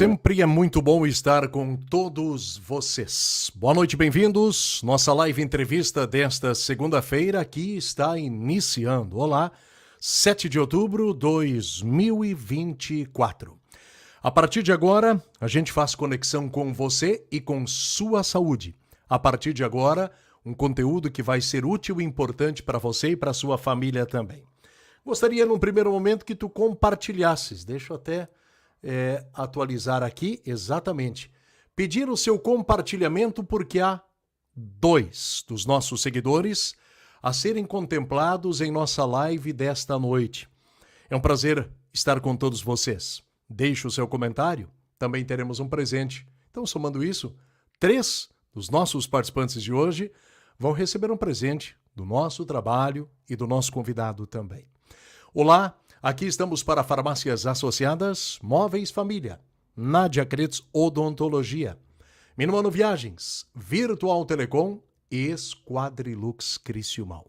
Sempre é muito bom estar com todos vocês. Boa noite, bem-vindos. Nossa live entrevista desta segunda-feira aqui está iniciando. Olá, 7 de outubro de 2024. A partir de agora, a gente faz conexão com você e com sua saúde. A partir de agora, um conteúdo que vai ser útil e importante para você e para sua família também. Gostaria, num primeiro momento, que tu compartilhasses. Deixa eu até atualizar aqui, exatamente. Pedir o seu compartilhamento porque há 2 dos nossos seguidores a serem contemplados em nossa live desta noite. É um prazer estar com todos vocês. Deixe o seu comentário, também teremos um presente. Então, somando isso, 3 dos nossos participantes de hoje vão receber um presente do nosso trabalho e do nosso convidado também. Olá, aqui estamos para Farmácias Associadas, Móveis Família, Nádia Kretz Odontologia, Minuano Viagens, Virtual Telecom e Esquadrilux Criciúmal.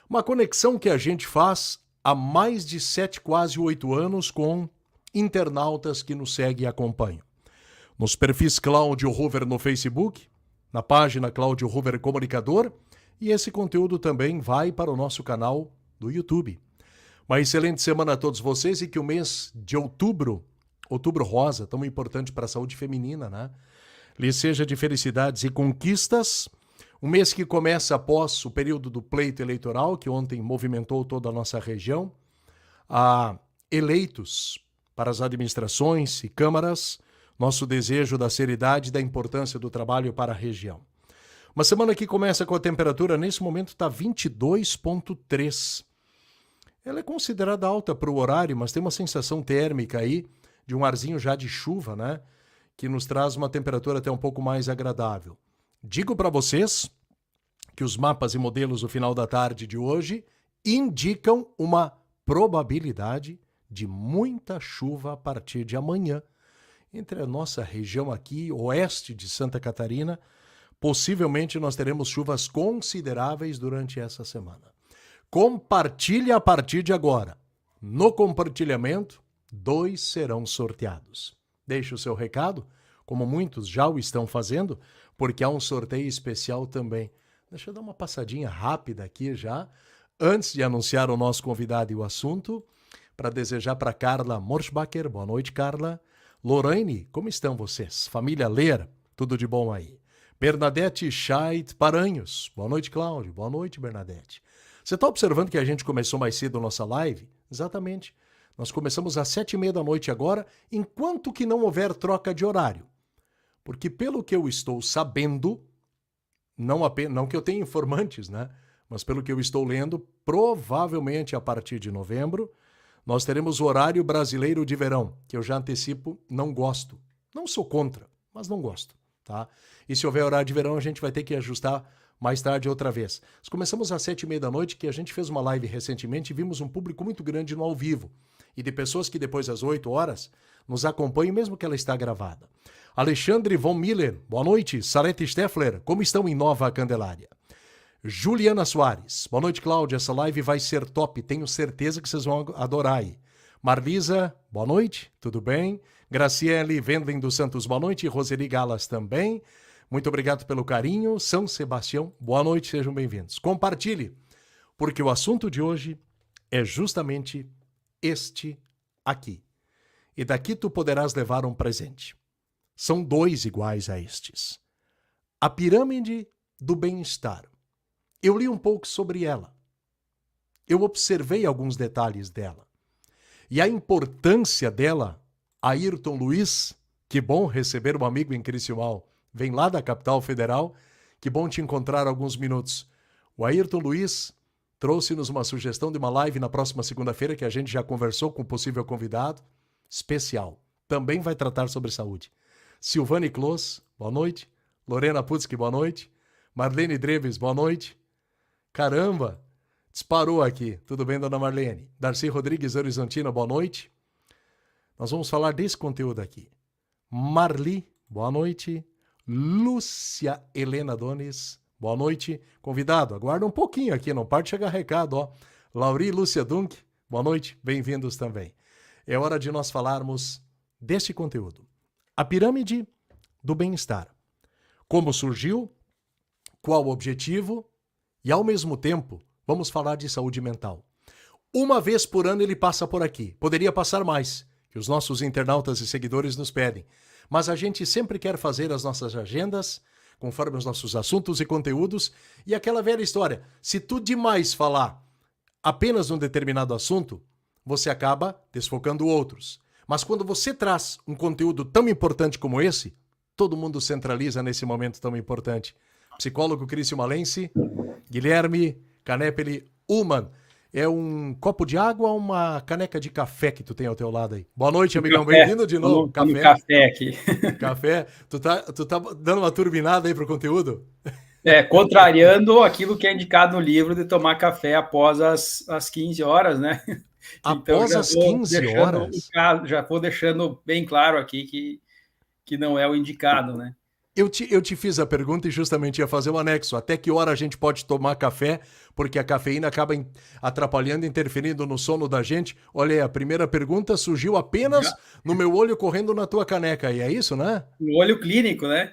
Uma conexão que a gente faz há mais de 7, quase 8 anos com internautas que nos seguem e acompanham. Nos perfis Cláudio Rover no Facebook, na página Cláudio Rover Comunicador, e esse conteúdo também vai para o nosso canal do YouTube. Uma excelente semana a todos vocês e que o mês de outubro rosa, tão importante para a saúde feminina, né? Lhe seja de felicidades e conquistas. Um mês que começa após o período do pleito eleitoral, que ontem movimentou toda a nossa região. A eleitos para as administrações e câmaras, nosso desejo da seriedade e da importância do trabalho para a região. Uma semana que começa com a temperatura, nesse momento está 22,3. Ela é considerada alta para o horário, mas tem uma sensação térmica aí de um arzinho já de chuva, né? Que nos traz uma temperatura até um pouco mais agradável. Digo para vocês que os mapas e modelos do final da tarde de hoje indicam uma probabilidade de muita chuva a partir de amanhã. Entre a nossa região aqui, oeste de Santa Catarina, possivelmente nós teremos chuvas consideráveis durante essa semana. Compartilhe a partir de agora. No compartilhamento, 2 serão sorteados. Deixe o seu recado, como muitos já o estão fazendo, porque há um sorteio especial também. Deixa eu dar uma passadinha rápida aqui já, antes de anunciar o nosso convidado e o assunto, para desejar para Carla Morschbacher, boa noite, Carla. Lorraine, como estão vocês? Família Leira, tudo de bom aí? Bernadette Scheidt Paranhos, boa noite, Cláudio. Boa noite, Bernadette. Você está observando que a gente começou mais cedo a nossa live? Exatamente. Nós começamos às 7h30 da noite agora, enquanto que não houver troca de horário. Porque pelo que eu estou sabendo, não que eu tenha informantes, né? Mas pelo que eu estou lendo, provavelmente a partir de novembro, nós teremos o horário brasileiro de verão, que eu já antecipo, não gosto. Não sou contra, mas não gosto, tá? E se houver horário de verão, a gente vai ter que ajustar mais tarde outra vez. Nós começamos às 7h30 da noite, que a gente fez uma live recentemente e vimos um público muito grande no ao vivo. E de pessoas que depois das 8 horas nos acompanham, mesmo que ela está gravada. Alexandre von Miller, boa noite. Salete Steffler, como estão em Nova Candelária? Juliana Soares, boa noite, Cláudia. Essa live vai ser top, tenho certeza que vocês vão adorar aí. Marlisa, boa noite, tudo bem? Graciele Vendlin dos Santos, boa noite. Roseli Galas também. Muito obrigado pelo carinho. São Sebastião, boa noite, sejam bem-vindos. Compartilhe, porque o assunto de hoje é justamente este aqui. E daqui tu poderás levar um presente. São 2 iguais a estes. A pirâmide do bem-estar. Eu li um pouco sobre ela. Eu observei alguns detalhes dela. E a importância dela, Ayrton Luiz, que bom receber um amigo em Criciúmal. Vem lá da capital federal, que bom te encontrar alguns minutos. O Ayrton Luiz trouxe-nos uma sugestão de uma live na próxima segunda-feira, que a gente já conversou com o possível convidado, especial. Também vai tratar sobre saúde. Silvane Clos, boa noite. Lorena Putzki, boa noite. Marlene Dreves, boa noite. Caramba, disparou aqui. Tudo bem, dona Marlene? Darcy Rodrigues Horizontina, boa noite. Nós vamos falar desse conteúdo aqui. Marli, boa noite. Lúcia Helena Dones, boa noite. Convidado, aguarda um pouquinho aqui, não parte chegar recado, ó. Lauri e Lúcia Dunk, boa noite, bem-vindos também. É hora de nós falarmos deste conteúdo. A pirâmide do bem-estar. Como surgiu, qual o objetivo e, ao mesmo tempo, vamos falar de saúde mental. Uma vez por ano ele passa por aqui. Poderia passar mais, que os nossos internautas e seguidores nos pedem. Mas a gente sempre quer fazer as nossas agendas, conforme os nossos assuntos e conteúdos, e aquela velha história, se tu demais falar apenas num determinado assunto, você acaba desfocando outros. Mas quando você traz um conteúdo tão importante como esse, todo mundo centraliza nesse momento tão importante. Psicólogo Crício Malense, Guilherme Canepeli Ullmann. É um copo de água ou uma caneca de café que tu tem ao teu lado aí? Boa noite, amigão. Bem-vindo de novo. Café. Café aqui. Café. Tu tá dando uma turbinada aí pro conteúdo? Contrariando aquilo que é indicado no livro de tomar café após as 15 horas, né? Após então, as 15 horas? Já vou deixando bem claro aqui que não é o indicado, né? Eu te fiz a pergunta e justamente ia fazer o anexo. Até que hora a gente pode tomar café? Porque a cafeína acaba atrapalhando, interferindo no sono da gente. Olha aí, a primeira pergunta surgiu apenas no meu olho correndo na tua caneca. E é isso, né? No olho clínico, né?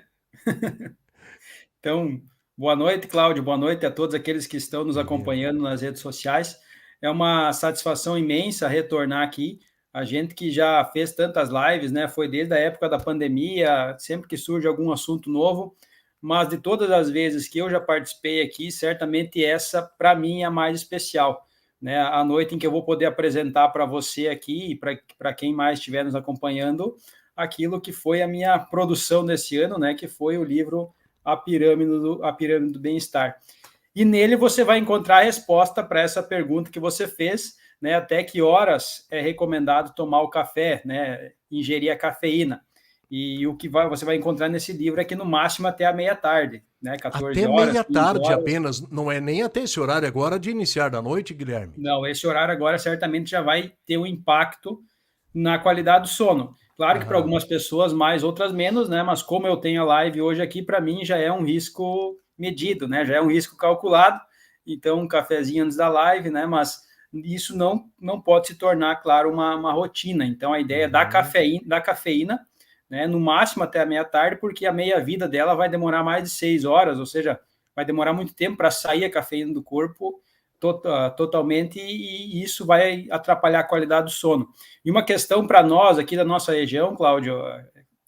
Então, boa noite, Cláudio. Boa noite a todos aqueles que estão nos acompanhando nas redes sociais. É uma satisfação imensa retornar aqui. A gente que já fez tantas lives, né? Foi desde a época da pandemia, sempre que surge algum assunto novo, mas de todas as vezes que eu já participei aqui, certamente essa, para mim, é a mais especial, né? A noite em que eu vou poder apresentar para você aqui e para quem mais estiver nos acompanhando, aquilo que foi a minha produção desse ano, né? Que foi o livro A Pirâmide do Bem-Estar. E nele você vai encontrar a resposta para essa pergunta que você fez, né, até que horas é recomendado tomar o café, né, ingerir a cafeína. E o que você vai encontrar nesse livro é que no máximo até a meia-tarde, né, 14 até horas. Até meia-tarde apenas, não é nem até esse horário agora de iniciar da noite, Guilherme? Não, esse horário agora certamente já vai ter um impacto na qualidade do sono. Claro que para algumas pessoas mais, outras menos, né, mas como eu tenho a live hoje aqui, para mim já é um risco medido, né, já é um risco calculado, então um cafezinho antes da live, né, mas isso não pode se tornar, claro, uma rotina. Então, a ideia da cafeína, né, no máximo até a meia-tarde, porque a meia-vida dela vai demorar mais de 6 horas, ou seja, vai demorar muito tempo para sair a cafeína do corpo totalmente, e isso vai atrapalhar a qualidade do sono. E uma questão para nós aqui da nossa região, Cláudio,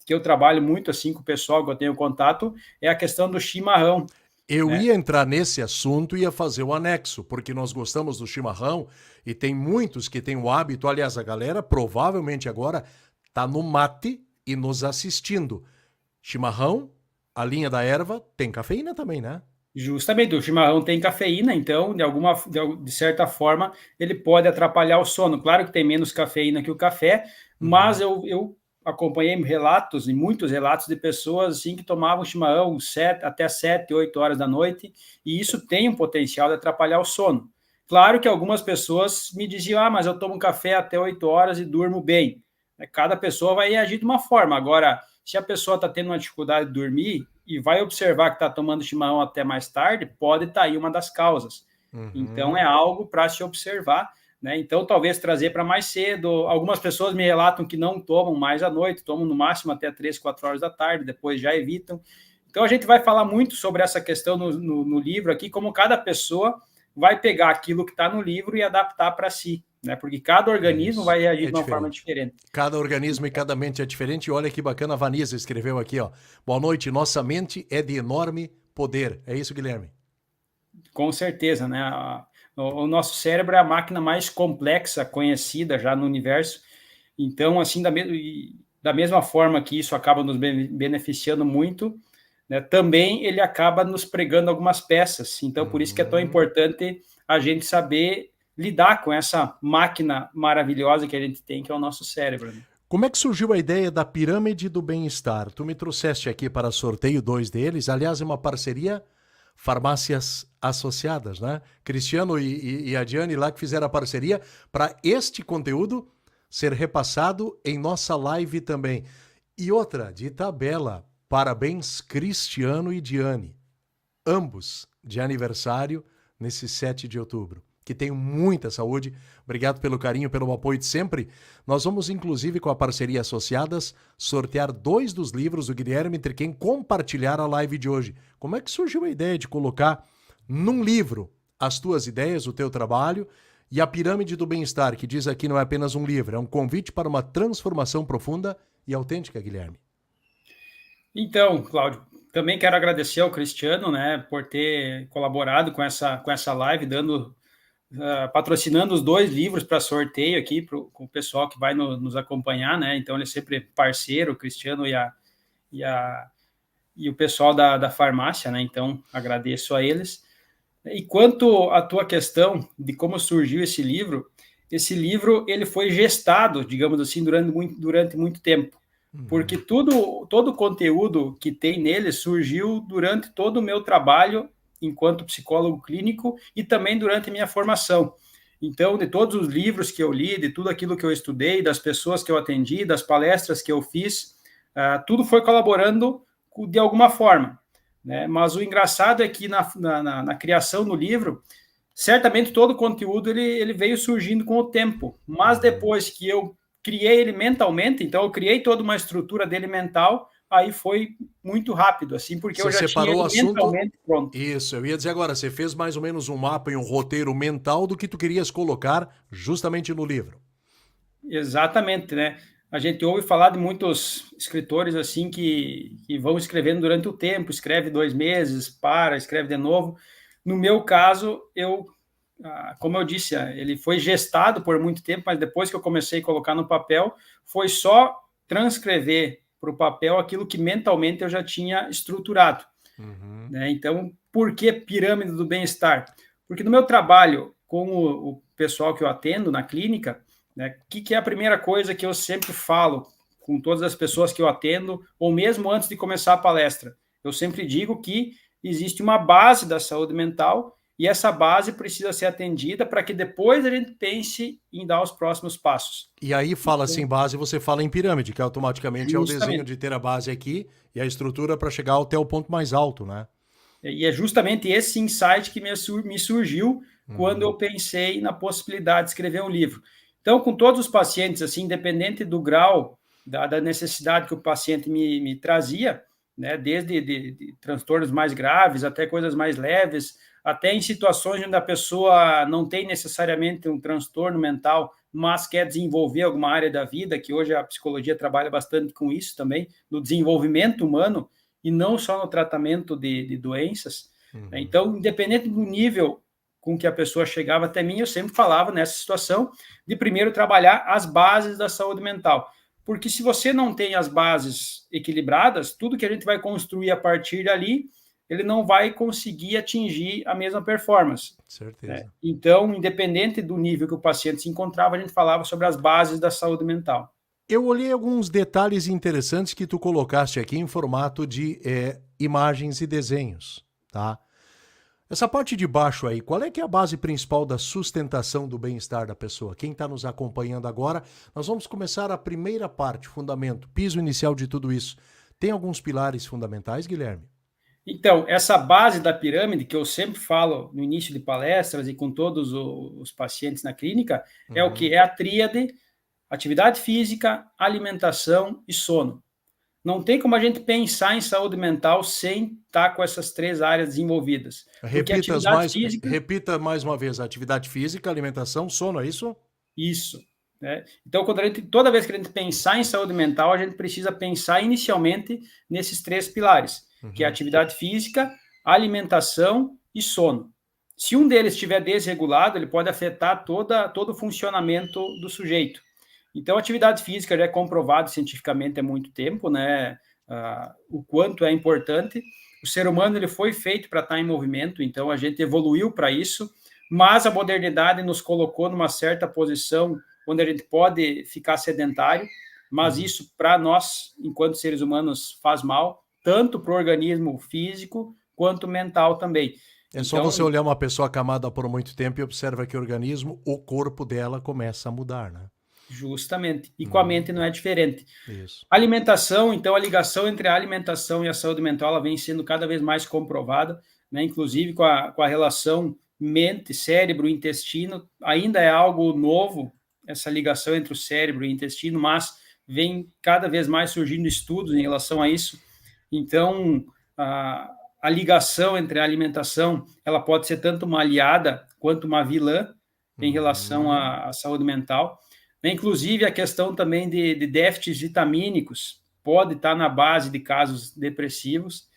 que eu trabalho muito assim com o pessoal que eu tenho contato, é a questão do chimarrão. Eu ia entrar nesse assunto e ia fazer o anexo, porque nós gostamos do chimarrão e tem muitos que têm o hábito, aliás, a galera provavelmente agora está no mate e nos assistindo. Chimarrão, a linha da erva, tem cafeína também, né? Justamente, o chimarrão tem cafeína, então, de certa forma, ele pode atrapalhar o sono. Claro que tem menos cafeína que o café, mas eu acompanhei relatos, e muitos relatos de pessoas assim, que tomavam chimarrão até 7, 8 horas da noite, e isso tem um potencial de atrapalhar o sono. Claro que algumas pessoas me diziam, mas eu tomo café até 8 horas e durmo bem. Cada pessoa vai agir de uma forma. Agora, se a pessoa está tendo uma dificuldade de dormir e vai observar que está tomando chimarrão até mais tarde, pode estar aí uma das causas. Então, é algo para se observar, né? Então, talvez trazer para mais cedo. Algumas pessoas me relatam que não tomam mais à noite, tomam no máximo até 3, 4 horas da tarde, depois já evitam. Então, a gente vai falar muito sobre essa questão no livro aqui, como cada pessoa vai pegar aquilo que está no livro e adaptar para si, né? Porque cada organismo vai reagir de uma forma diferente. Cada organismo e cada mente é diferente. E olha que bacana, a Vanessa escreveu aqui, ó. Boa noite, nossa mente é de enorme poder. É isso, Guilherme? Com certeza, né? O nosso cérebro é a máquina mais complexa conhecida já no universo. Então, assim, da mesma forma que isso acaba nos beneficiando muito, né, também ele acaba nos pregando algumas peças. Então, por isso que é tão importante a gente saber lidar com essa máquina maravilhosa que a gente tem, que é o nosso cérebro. Né? Como é que surgiu a ideia da pirâmide do bem-estar? Tu me trouxeste aqui para sorteio 2 deles, aliás, é uma parceria farmácias associadas, né? Cristiano e a Diane lá que fizeram a parceria para este conteúdo ser repassado em nossa live também. E outra, de tabela, parabéns Cristiano e Diane, ambos de aniversário nesse 7 de outubro. que tenham muita saúde. Obrigado pelo carinho, pelo apoio de sempre. Nós vamos, inclusive, com a parceria Associadas, sortear 2 dos livros do Guilherme entre quem compartilhar a live de hoje. Como é que surgiu a ideia de colocar num livro as tuas ideias, o teu trabalho e a Pirâmide do Bem-Estar, que diz aqui não é apenas um livro, é um convite para uma transformação profunda e autêntica, Guilherme? Então, Cláudio, também quero agradecer ao Cristiano, né, por ter colaborado com essa live, patrocinando os 2 livros para sorteio aqui com o pessoal que vai nos acompanhar, né? Então ele é sempre parceiro, o Cristiano e o pessoal da farmácia, né? Então agradeço a eles. E quanto à tua questão de como surgiu esse livro ele foi gestado, digamos assim, durante muito tempo. Porque todo o conteúdo que tem nele surgiu durante todo o meu trabalho enquanto psicólogo clínico e também durante a minha formação. Então, de todos os livros que eu li, de tudo aquilo que eu estudei, das pessoas que eu atendi, das palestras que eu fiz, tudo foi colaborando de alguma forma, né? Mas o engraçado é que na criação do livro, certamente todo o conteúdo ele veio surgindo com o tempo, mas depois que eu criei ele mentalmente, então eu criei toda uma estrutura dele mental, aí foi muito rápido, assim, porque Você eu já tinha separou o ele assunto. mentalmente pronto. Isso, eu ia dizer agora, você fez mais ou menos um mapa e um roteiro mental do que tu querias colocar justamente no livro. Exatamente, né? A gente ouve falar de muitos escritores assim que vão escrevendo durante o tempo, escreve 2 meses, escreve de novo. No meu caso, como eu disse, ele foi gestado por muito tempo, mas depois que eu comecei a colocar no papel, foi só transcrever para o papel aquilo que mentalmente eu já tinha estruturado. Né? Então, por que Pirâmide do Bem-Estar? Porque no meu trabalho com o pessoal que eu atendo na clínica, né, que é a primeira coisa que eu sempre falo com todas as pessoas que eu atendo, ou mesmo antes de começar a palestra? Eu sempre digo que existe uma base da saúde mental e essa base precisa ser atendida para que depois a gente pense em dar os próximos passos. E aí fala-se em base, você fala em pirâmide, que automaticamente é o desenho Justamente. de ter a base aqui e a estrutura para chegar até o ponto mais alto, né? E é justamente esse insight que me surgiu quando eu pensei na possibilidade de escrever um livro. Então, com todos os pacientes, assim, independente do grau da necessidade que o paciente me trazia, né, desde de transtornos mais graves até coisas mais leves, até em situações onde a pessoa não tem necessariamente um transtorno mental, mas quer desenvolver alguma área da vida, que hoje a psicologia trabalha bastante com isso também, no desenvolvimento humano, e não só no tratamento de doenças. Né? Então, independente do nível com que a pessoa chegava até mim, eu sempre falava nessa situação de primeiro trabalhar as bases da saúde mental. Porque se você não tem as bases equilibradas, tudo que a gente vai construir a partir dali, ele não vai conseguir atingir a mesma performance. Certeza. Né? Então, independente do nível que o paciente se encontrava, a gente falava sobre as bases da saúde mental. Eu olhei alguns detalhes interessantes que tu colocaste aqui em formato de imagens e desenhos, tá? Essa parte de baixo aí, qual é que é a base principal da sustentação do bem-estar da pessoa? Quem está nos acompanhando agora, nós vamos começar a primeira parte, fundamento, piso inicial de tudo isso. Tem alguns pilares fundamentais, Guilherme? Então, essa base da pirâmide, que eu sempre falo no início de palestras e com todos os pacientes na clínica, é o que? É a tríade: atividade física, alimentação e sono. Não tem como a gente pensar em saúde mental sem estar com essas 3 áreas desenvolvidas. Repita mais uma vez, atividade física, alimentação, sono, é isso? Isso. Né? Então, toda vez que a gente pensar em saúde mental, a gente precisa pensar inicialmente nesses 3 pilares, que é atividade física, alimentação e sono. Se um deles estiver desregulado, ele pode afetar todo o funcionamento do sujeito. Então, a atividade física já é comprovado cientificamente há muito tempo, né? O quanto é importante. O ser humano ele foi feito para estar em movimento, então a gente evoluiu para isso, mas a modernidade nos colocou numa certa posição onde a gente pode ficar sedentário, mas isso, para nós, enquanto seres humanos, faz mal, tanto para o organismo físico quanto mental também. É só você olhar uma pessoa acamada por muito tempo e observa que o organismo, o corpo dela começa a mudar, né? Justamente. E com a mente não é diferente. Isso. Alimentação, então, a ligação entre a alimentação e a saúde mental ela vem sendo cada vez mais comprovada, né? Inclusive com a relação mente, cérebro, intestino, ainda é algo novo, essa ligação entre o cérebro e o intestino, mas vem cada vez mais surgindo estudos em relação a isso. Então, a ligação entre a alimentação, ela pode ser tanto uma aliada quanto uma vilã em relação à saúde mental. Inclusive, a questão também de déficits vitamínicos pode estar na base de casos depressivos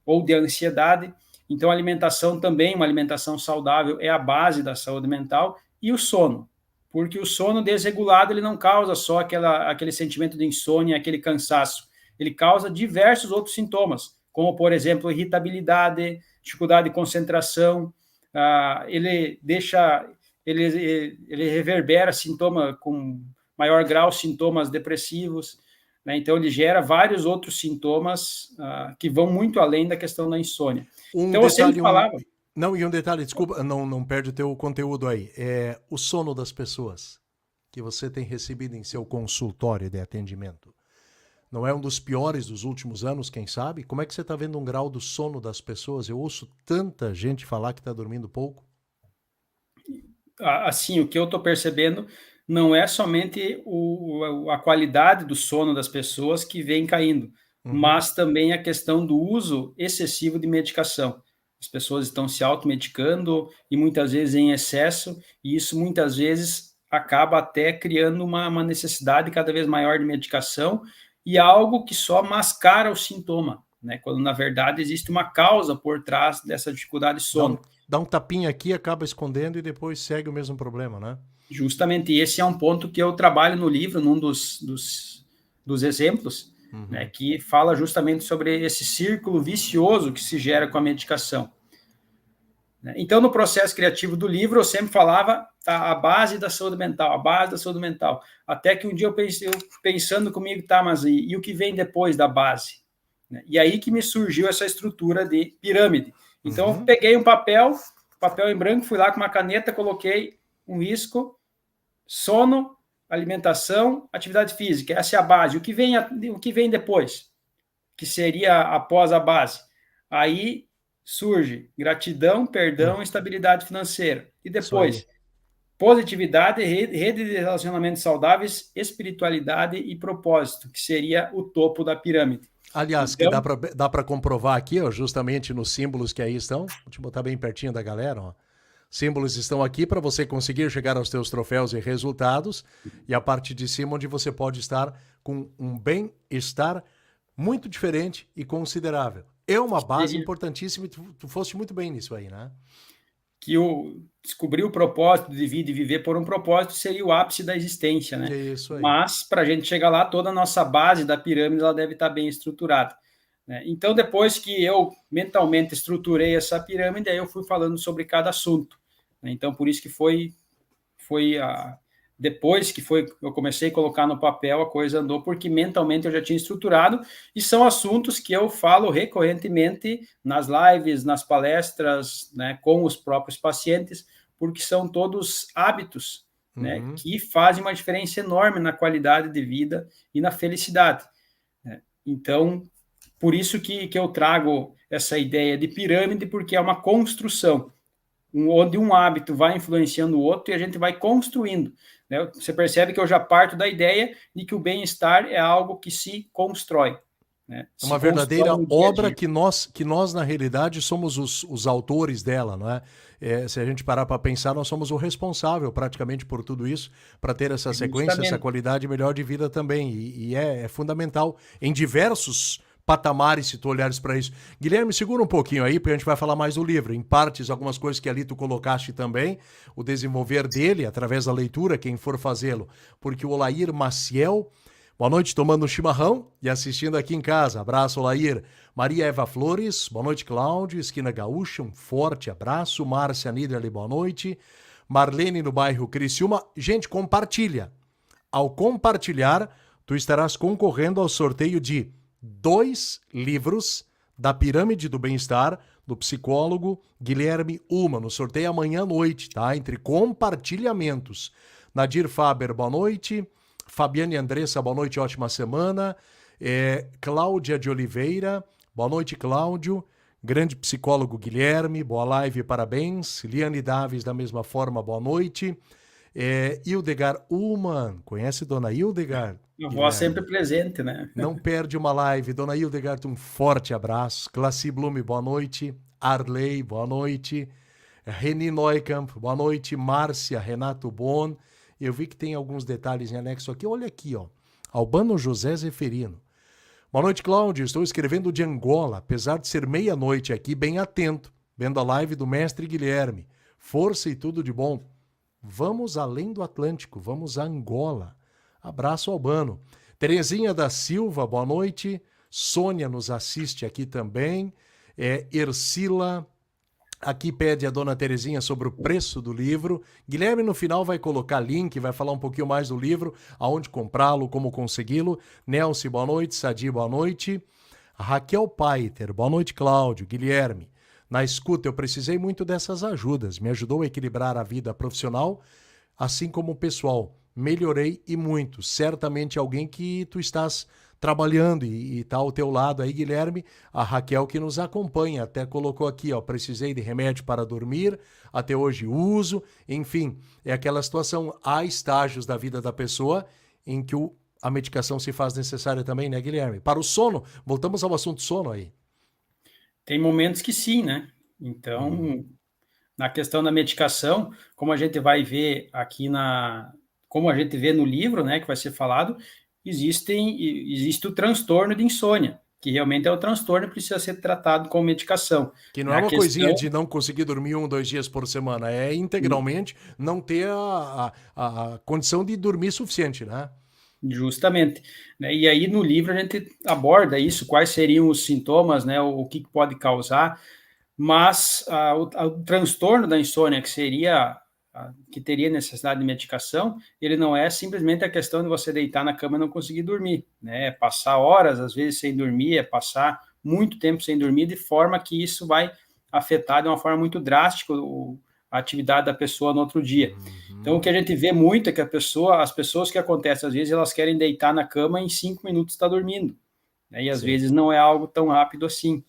ou de ansiedade. Então, a alimentação também, uma alimentação saudável, é a base da saúde mental. E o sono, porque o sono desregulado ele não causa só aquele sentimento de insônia, aquele cansaço. Ele causa diversos outros sintomas, como, por exemplo, irritabilidade, dificuldade de concentração. Ele reverbera sintomas com maior grau, sintomas depressivos, né? Então, ele gera vários outros sintomas que vão muito além da questão da insônia. Então, eu sempre falava... Não, e um detalhe, desculpa, não perde o teu conteúdo aí. É o sono das pessoas que você tem recebido em seu consultório de atendimento. Não é um dos piores dos últimos anos, quem sabe? Como é que você está vendo um grau do sono das pessoas? Eu ouço tanta gente falar que está dormindo pouco. Assim, o que eu estou percebendo não é somente a qualidade do sono das pessoas que vem caindo, mas também a questão do uso excessivo de medicação. As pessoas estão se automedicando e muitas vezes em excesso, e isso muitas vezes acaba até criando uma necessidade cada vez maior de medicação e algo que só mascara o sintoma, né? Quando na verdade existe uma causa por trás dessa dificuldade de sono. Dá um tapinha aqui, acaba escondendo e depois segue o mesmo problema, né? Justamente, esse é um ponto que eu trabalho no livro, num dos exemplos, né, que fala justamente sobre esse círculo vicioso que se gera com a medicação. Então, no processo criativo do livro, eu sempre falava a base da saúde mental, a base da saúde mental. Até que um dia eu pensando comigo, tá, mas e o que vem depois da base? E aí que me surgiu essa estrutura de pirâmide. Então, eu peguei um papel em branco, fui lá com uma caneta, coloquei um risco, sono, alimentação, atividade física. Essa é a base. O que vem depois? Que seria após a base. Aí surge gratidão, perdão, estabilidade financeira. E depois, positividade, rede de relacionamentos saudáveis, espiritualidade e propósito, que seria o topo da pirâmide. Aliás, então, que dá para comprovar aqui, ó, justamente nos símbolos que aí estão. Vou te botar bem pertinho da galera, ó. Símbolos estão aqui para você conseguir chegar aos teus troféus e resultados, e a parte de cima onde você pode estar com um bem-estar muito diferente e considerável. É uma base importantíssima e tu foste muito bem nisso aí, né? Que descobrir o propósito de vida e viver por um propósito seria o ápice da existência, né? Isso aí. Mas, para a gente chegar lá, toda a nossa base da pirâmide ela deve estar bem estruturada, né? Então, depois que eu mentalmente estruturei essa pirâmide, aí eu fui falando sobre cada assunto. Então, por isso que depois que eu comecei a colocar no papel, a coisa andou, porque mentalmente eu já tinha estruturado, e são assuntos que eu falo recorrentemente nas lives, nas palestras, né, com os próprios pacientes, porque são todos hábitos, né, que fazem uma diferença enorme na qualidade de vida e na felicidade, né? Então, por isso que eu trago essa ideia de pirâmide, porque é uma construção, onde um hábito vai influenciando o outro e a gente vai construindo, né? Você percebe que eu já parto da ideia de que o bem-estar é algo que se constrói, né? É uma verdadeira obra que nós, na realidade, somos os autores dela, não é? Se a gente parar para pensar, nós somos o responsável praticamente por tudo isso, para ter essa sequência, essa qualidade melhor de vida também. E é fundamental em diversos patamares, se tu olhares para isso. Guilherme, segura um pouquinho aí, porque a gente vai falar mais do livro. Em partes, algumas coisas que ali tu colocaste também, o desenvolver dele, através da leitura, quem for fazê-lo. Porque o Olair Maciel, boa noite, tomando um chimarrão e assistindo aqui em casa. Abraço, Olair. Maria Eva Flores, boa noite, Cláudio, Esquina Gaúcha, um forte abraço. Márcia Niederle, boa noite. Marlene, no bairro Criciúma. Gente, compartilha. Ao compartilhar, tu estarás concorrendo ao sorteio de 2 livros da Pirâmide do Bem-Estar, do psicólogo Guilherme Uma. No sorteio amanhã à noite, tá? Entre compartilhamentos. Nadir Faber, boa noite. Fabiane Andressa, boa noite, ótima semana. Cláudia de Oliveira, boa noite, Cláudio. Grande psicólogo Guilherme, boa live, parabéns. Liane Daves, da mesma forma, boa noite. Hildegard Ullmann, conhece Dona Hildegard? A avó sempre Guilherme. presente, né? Não perde uma live. Dona Hildegard, um forte abraço. Classi Blume, boa noite. Arley, boa noite. Reni Neukamp, boa noite. Márcia, Renato Bon. Eu vi que tem alguns detalhes em anexo aqui. Olha aqui, ó. Albano José Zeferino. Boa noite, Cláudio. Estou escrevendo de Angola, apesar de ser meia-noite aqui, bem atento, vendo a live do mestre Guilherme. Força e tudo de bom. Vamos além do Atlântico, vamos a Angola. Abraço, Albano. Terezinha da Silva, boa noite. Sônia nos assiste aqui também. Ercila, aqui pede a dona Terezinha sobre o preço do livro. Guilherme no final vai colocar link, vai falar um pouquinho mais do livro, aonde comprá-lo, como consegui-lo. Nelson, boa noite. Sadi, boa noite. Raquel Paiter, boa noite, Cláudio. Guilherme, na escuta eu precisei muito dessas ajudas. Me ajudou a equilibrar a vida profissional, assim como o pessoal. Melhorei e muito. Certamente alguém que tu estás trabalhando e tá ao teu lado aí, Guilherme, a Raquel que nos acompanha, até colocou aqui, ó, precisei de remédio para dormir, até hoje uso, enfim, é aquela situação, há estágios da vida da pessoa em que a medicação se faz necessária também, né, Guilherme? Para o sono, voltamos ao assunto sono aí. Tem momentos que sim, né? Então, na questão da medicação, como a gente vai ver aqui como a gente vê no livro, né, que vai ser falado, existe o transtorno de insônia, que realmente é o transtorno que precisa ser tratado com medicação. Que não é uma coisinha de não conseguir dormir 1, 2 dias por semana, é integralmente não ter a condição de dormir suficiente, né? Justamente. Né? E aí no livro a gente aborda isso, quais seriam os sintomas, né, o que pode causar, mas o transtorno da insônia, que teria necessidade de medicação, ele não é simplesmente a questão de você deitar na cama e não conseguir dormir, né? É passar horas, às vezes, sem dormir, é passar muito tempo sem dormir, de forma que isso vai afetar de uma forma muito drástica a atividade da pessoa no outro dia. Então, o que a gente vê muito é que as pessoas que acontecem, às vezes, elas querem deitar na cama e em 5 minutos está dormindo, né? E às vezes não é algo tão rápido assim.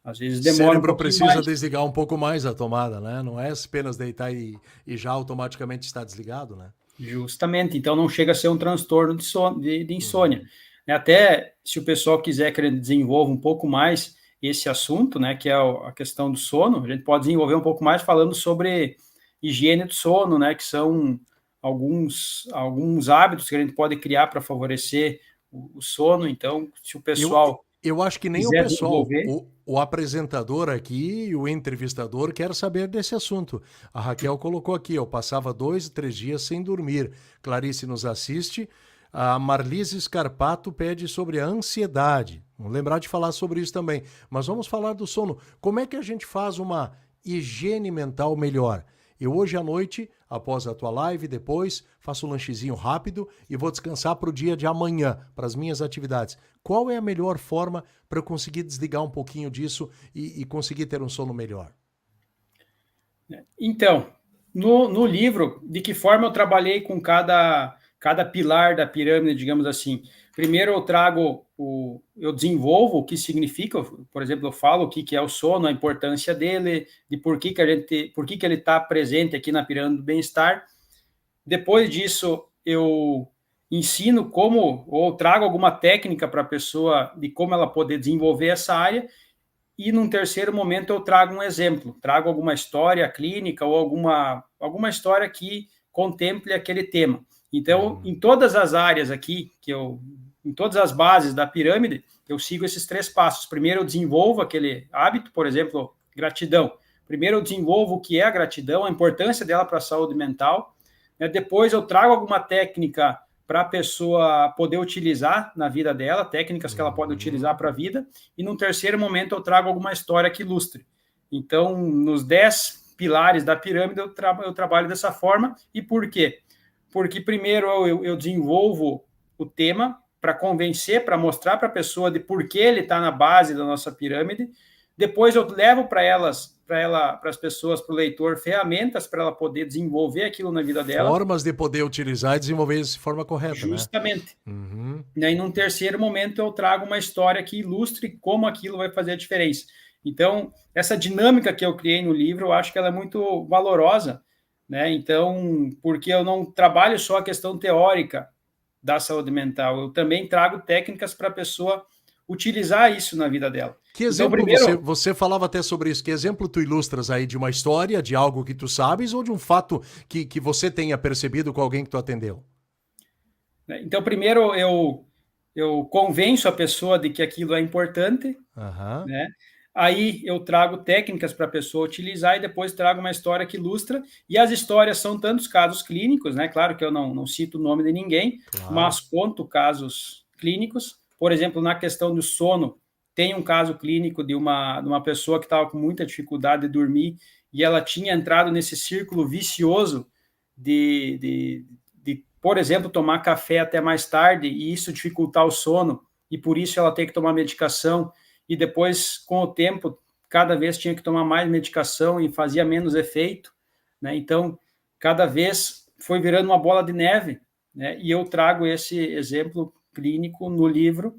Às vezes demora O cérebro um pouquinho precisa mais. desligar um pouco mais a tomada, né? Não é apenas deitar e já automaticamente está desligado, né? Justamente, então não chega a ser um transtorno de insônia. Até se o pessoal quiser que a gente desenvolva um pouco mais esse assunto, né, que é a questão do sono, a gente pode desenvolver um pouco mais falando sobre higiene do sono, né, que são alguns hábitos que a gente pode criar para favorecer o sono. Então, se o pessoal eu acho que nem o quiser pessoal, desenvolver, o apresentador aqui e o entrevistador quer saber desse assunto. A Raquel colocou aqui, eu passava 2, 3 dias sem dormir. Clarice nos assiste. A Marlise Scarpato pede sobre a ansiedade. Vamos lembrar de falar sobre isso também. Mas vamos falar do sono. Como é que a gente faz uma higiene mental melhor? Eu hoje à noite, após a tua live, depois faço um lanchezinho rápido e vou descansar para o dia de amanhã, para as minhas atividades. Qual é a melhor forma para eu conseguir desligar um pouquinho disso e conseguir ter um sono melhor? Então, no livro, de que forma eu trabalhei com cada pilar da pirâmide, digamos assim. Primeiro eu desenvolvo o que significa, por exemplo, eu falo o que é o sono, a importância dele, de por que ele está presente aqui na pirâmide do bem-estar. Depois disso, eu ensino ou trago alguma técnica para a pessoa de como ela poder desenvolver essa área. E num terceiro momento eu trago um exemplo, trago alguma história clínica ou alguma história que contemple aquele tema. Então, em todas as áreas aqui, em todas as bases da pirâmide, eu sigo esses 3 passos. Primeiro eu desenvolvo aquele hábito, por exemplo, gratidão. Primeiro eu desenvolvo o que é a gratidão, a importância dela para a saúde mental. Depois eu trago alguma técnica para a pessoa poder utilizar na vida dela, técnicas que ela pode utilizar para a vida, e num terceiro momento eu trago alguma história que ilustre. Então, nos 10 pilares da pirâmide eu trabalho dessa forma. E por quê? Porque primeiro eu desenvolvo o tema para convencer, para mostrar para a pessoa de por que ele está na base da nossa pirâmide. Depois eu levo para as pessoas, para o leitor, ferramentas para ela poder desenvolver aquilo na vida dela. Formas de poder utilizar e desenvolver isso de forma correta, Justamente. né? Uhum. E aí, num terceiro momento, eu trago uma história que ilustre como aquilo vai fazer a diferença. Então, essa dinâmica que eu criei no livro, eu acho que ela é muito valorosa, né? Então, porque eu não trabalho só a questão teórica da saúde mental, eu também trago técnicas para a pessoa utilizar isso na vida dela. Que Então, exemplo primeiro, você falava até sobre isso? Que exemplo tu ilustras aí de uma história, de algo que tu sabes ou de um fato que você tenha percebido com alguém que tu atendeu? né? Então, primeiro eu convenço a pessoa de que aquilo é importante, Aham. né? Aí eu trago técnicas para a pessoa utilizar e depois trago uma história que ilustra. E as histórias são tantos casos clínicos, né? Claro que eu não cito o nome de ninguém, Claro. mas conto casos clínicos. Por exemplo, na questão do sono, tem um caso clínico de uma pessoa que estava com muita dificuldade de dormir e ela tinha entrado nesse círculo vicioso de, por exemplo, tomar café até mais tarde e isso dificultar o sono e por isso ela tem que tomar medicação e depois, com o tempo, cada vez tinha que tomar mais medicação e fazia menos efeito, né? Então, cada vez foi virando uma bola de neve, né? E eu trago esse exemplo clínico no livro,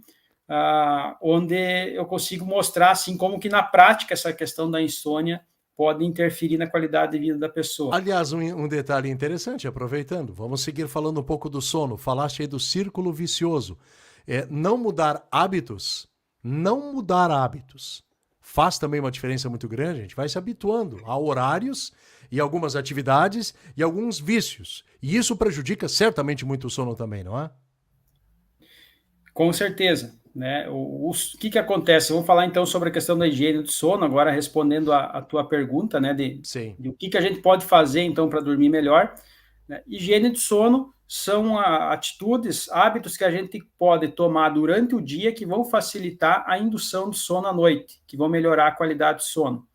onde eu consigo mostrar, assim, como que na prática essa questão da insônia pode interferir na qualidade de vida da pessoa. Aliás, um detalhe interessante, aproveitando, vamos seguir falando um pouco do sono. Falaste aí do círculo vicioso. Não mudar hábitos, não mudar hábitos, faz também uma diferença muito grande. A gente vai se habituando a horários e algumas atividades e alguns vícios. E isso prejudica certamente muito o sono também, não é? Com certeza, né? Que acontece? Vamos falar então sobre a questão da higiene do sono, agora respondendo a tua pergunta, né? Sim. De o que a gente pode fazer então para dormir melhor. Né? Higiene do sono são atitudes, hábitos que a gente pode tomar durante o dia que vão facilitar a indução do sono à noite, que vão melhorar a qualidade do sono.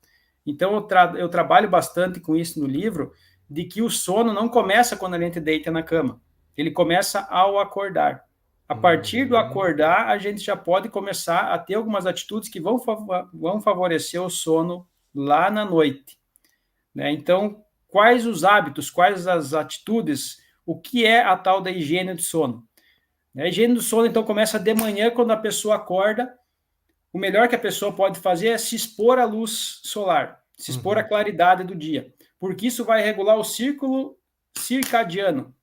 Então, eu trabalho bastante com isso no livro, de que o sono não começa quando a gente deita na cama. Ele começa ao acordar. A partir do Uhum. acordar, a gente já pode começar a ter algumas atitudes que vão favorecer o sono lá na noite. Né? Então, quais os hábitos, quais as atitudes, o que é a tal da higiene do sono? A higiene do sono, então, começa de manhã, quando a pessoa acorda. O melhor que a pessoa pode fazer é se expor à luz solar, se expor à Uhum. claridade do dia, porque isso vai regular o círculo circadiano.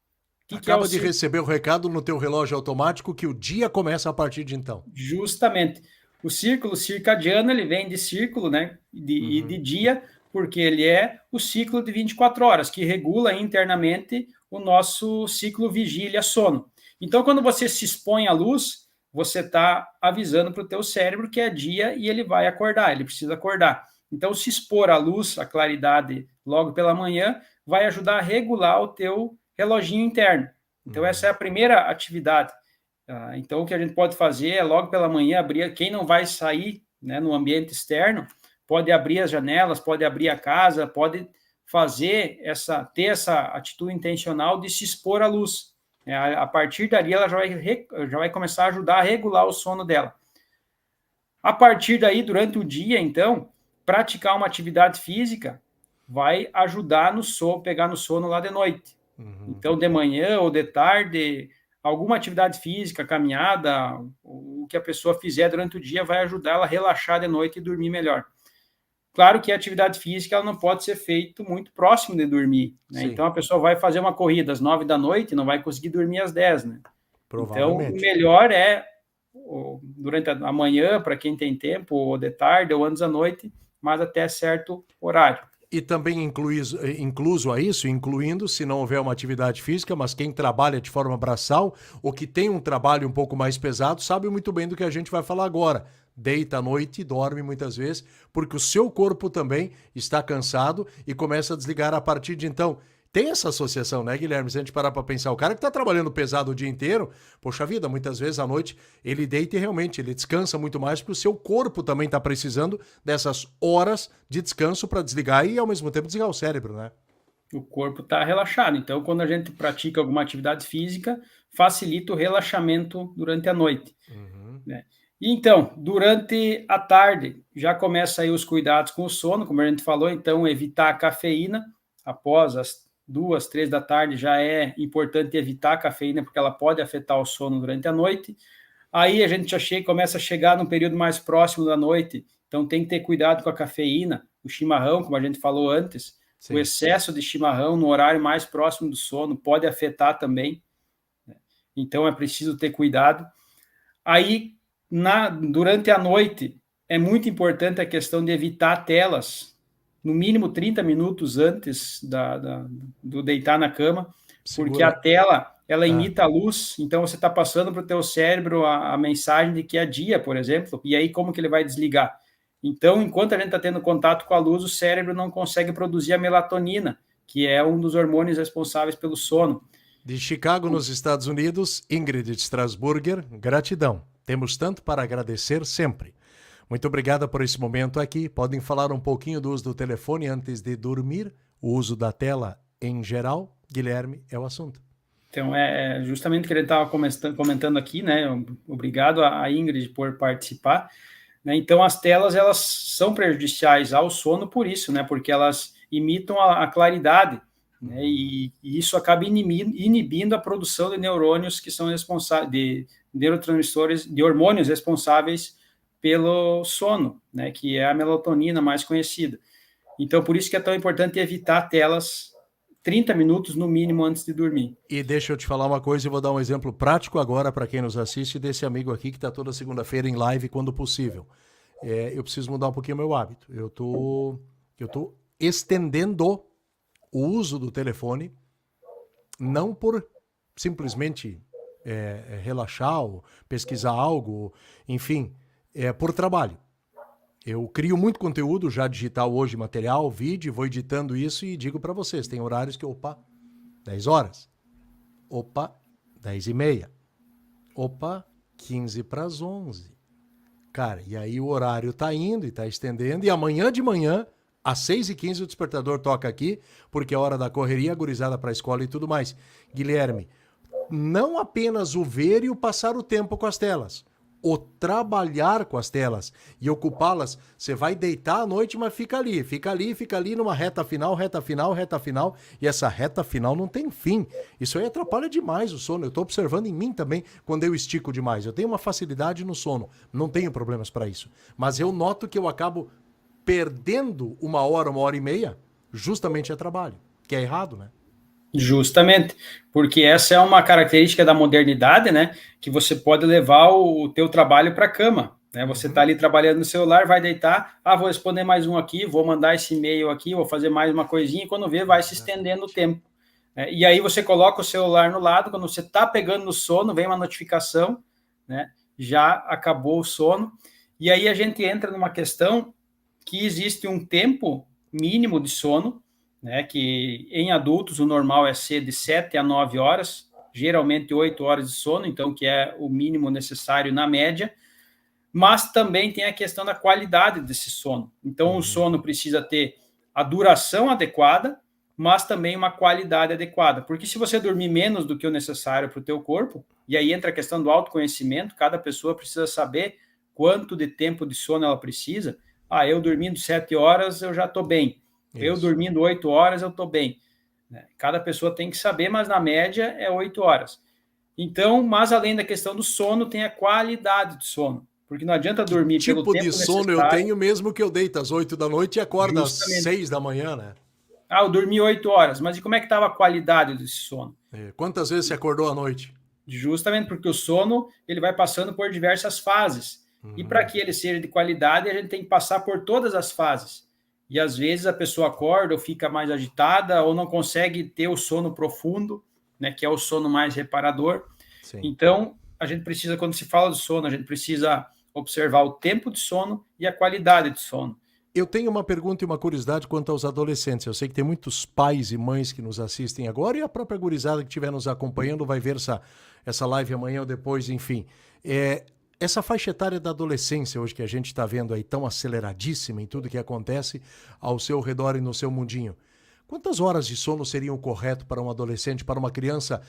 O que é o Acaba de círculo? receber o recado no teu relógio automático que o dia começa a partir de então. Justamente. O círculo circadiano, ele vem de círculo, né, e de dia, porque ele é o ciclo de 24 horas, que regula internamente o nosso ciclo vigília-sono. Então, quando você se expõe à luz, você está avisando para o teu cérebro que é dia e ele vai acordar, ele precisa acordar. Então, se expor à luz, à claridade, logo pela manhã, vai ajudar a regular o teu reloginho interno. Então, essa é a primeira atividade. Então, o que a gente pode fazer é logo pela manhã abrir. Quem não vai sair, né, no ambiente externo, pode abrir as janelas, pode abrir a casa, pode ter essa atitude intencional de se expor à luz. A partir dali, ela já vai começar a ajudar a regular o sono dela. A partir daí, durante o dia, então, praticar uma atividade física vai ajudar no sono, pegar no sono lá de noite. Uhum. Então, de manhã ou de tarde, alguma atividade física, caminhada, o que a pessoa fizer durante o dia vai ajudar ela a relaxar de noite e dormir melhor. Claro que a atividade física ela não pode ser feita muito próximo de dormir, né? Sim, Então, a pessoa vai fazer uma corrida às 9 da noite, não vai conseguir dormir às 10, né? Então, o provavelmente. melhor é durante a manhã, para quem tem tempo, ou de tarde, ou antes da noite, mas até certo horário. E também incluso a isso, incluindo se não houver uma atividade física, mas quem trabalha de forma braçal ou que tem um trabalho um pouco mais pesado, sabe muito bem do que a gente vai falar agora. Deita à noite e dorme muitas vezes, porque o seu corpo também está cansado e começa a desligar a partir de então. Tem essa associação, né, Guilherme? Se a gente parar para pensar, o cara que está trabalhando pesado o dia inteiro, poxa vida, muitas vezes à noite ele deita e realmente ele descansa muito mais, porque o seu corpo também está precisando dessas horas de descanso para desligar e ao mesmo tempo desligar o cérebro, né? O corpo está relaxado. Então, quando a gente pratica alguma atividade física, facilita o relaxamento durante a noite. Uhum. Né? E então, durante a tarde, já começa aí os cuidados com o sono, como a gente falou, então evitar a cafeína após as 2, 3 da tarde já é importante evitar a cafeína porque ela pode afetar o sono durante a noite. Aí a gente já começa a chegar num período mais próximo da noite, então tem que ter cuidado com a cafeína, o chimarrão, como a gente falou antes, o Sim. excesso de chimarrão no horário mais próximo do sono pode afetar também, né? Então é preciso ter cuidado. Aí, durante a noite, é muito importante a questão de evitar telas, no mínimo 30 minutos antes do deitar na cama, porque a Segura. tela, ela Ah, imita a luz, então você está passando para o teu cérebro a mensagem de que é dia, por exemplo, e aí como que ele vai desligar? Então, enquanto a gente está tendo contato com a luz, o cérebro não consegue produzir a melatonina, que é um dos hormônios responsáveis pelo sono. de Chicago, nos Estados Unidos, Ingrid Strasburger, gratidão. Temos tanto para agradecer sempre. Muito obrigada por esse momento aqui. Podem falar um pouquinho do uso do telefone antes de dormir, o uso da tela em geral. Guilherme, é o assunto. Então, é justamente o que ele estava comentando aqui, né? Obrigado a Ingrid por participar, né? Então, as telas, elas são prejudiciais ao sono por isso, né? Porque elas imitam a claridade, né? E isso acaba inibindo a produção de neurônios que são responsáveis, de neurotransmissores, de hormônios responsáveis pelo sono, né? Que é a melatonina mais conhecida. Então, por isso que é tão importante evitar telas 30 minutos no mínimo antes de dormir. E deixa eu te falar uma coisa e vou dar um exemplo prático agora para quem nos assiste desse amigo aqui que está toda segunda-feira em live quando possível. Eu preciso mudar um pouquinho meu hábito. Eu tô estendendo o uso do telefone, não por simplesmente relaxar ou pesquisar algo, enfim, por trabalho. Eu crio muito conteúdo já digital hoje, material, vídeo, vou editando isso e digo para vocês, tem horários que, 10 horas. 10h30. 15 para as 11. Cara, e aí o horário tá indo e tá estendendo, e amanhã de manhã, às 6h15, o despertador toca aqui, porque é hora da correria, gurizada para a escola e tudo mais. Guilherme, não apenas o ver e o passar o tempo com as telas, o trabalhar com as telas e ocupá-las. Você vai deitar à noite, mas fica ali numa reta final, e essa reta final não tem fim. Isso aí atrapalha demais o sono. Eu estou observando em mim também quando eu estico demais. Eu tenho uma facilidade no sono, não tenho problemas para isso. Mas eu noto que eu acabo perdendo 1 hora e meia justamente a trabalho, que é errado, né? Justamente, porque essa é uma característica da modernidade, né? Que você pode levar o teu trabalho para a cama, né? Você está ali trabalhando no celular, vai deitar, vou responder mais um aqui, vou mandar esse e-mail aqui, vou fazer mais uma coisinha, e quando vê, vai se estendendo o tempo, né? E aí você coloca o celular no lado, quando você está pegando no sono, vem uma notificação, né? Já acabou o sono, e aí a gente entra numa questão que existe um tempo mínimo de sono, né, que em adultos o normal é ser de 7 a 9 horas, geralmente 8 horas de sono, então que é o mínimo necessário na média, mas também tem a questão da qualidade desse sono. Então o sono precisa ter a duração adequada, mas também uma qualidade adequada, porque se você dormir menos do que o necessário para o teu corpo, e aí entra a questão do autoconhecimento, cada pessoa precisa saber quanto de tempo de sono ela precisa. Eu dormindo 7 horas, eu já estou bem. Eu Isso. dormindo 8 horas, eu estou bem. Cada pessoa tem que saber, mas na média é 8 horas. Então, mas além da questão do sono, tem a qualidade do sono. Porque não adianta Que dormir pelo tipo de tempo sono eu necessário. tenho mesmo que eu deito às 8 da noite e acordo às Justamente. 6 da manhã, né? Eu dormi 8 horas, mas e como é que estava a qualidade desse sono? Quantas vezes você acordou à noite? Justamente porque o sono ele vai passando por diversas fases. E para que ele seja de qualidade, a gente tem que passar por todas as fases. E às vezes a pessoa acorda ou fica mais agitada ou não consegue ter o sono profundo, né, que é o sono mais reparador. Sim. Então, a gente precisa, quando se fala de sono, a gente precisa observar o tempo de sono e a qualidade de sono. Eu tenho uma pergunta e uma curiosidade quanto aos adolescentes. Eu sei que tem muitos pais e mães que nos assistem agora e a própria gurizada que estiver nos acompanhando vai ver essa live amanhã ou depois, enfim. Essa faixa etária da adolescência hoje que a gente está vendo aí tão aceleradíssima em tudo que acontece ao seu redor e no seu mundinho. Quantas horas de sono seriam correto para um adolescente, para uma criança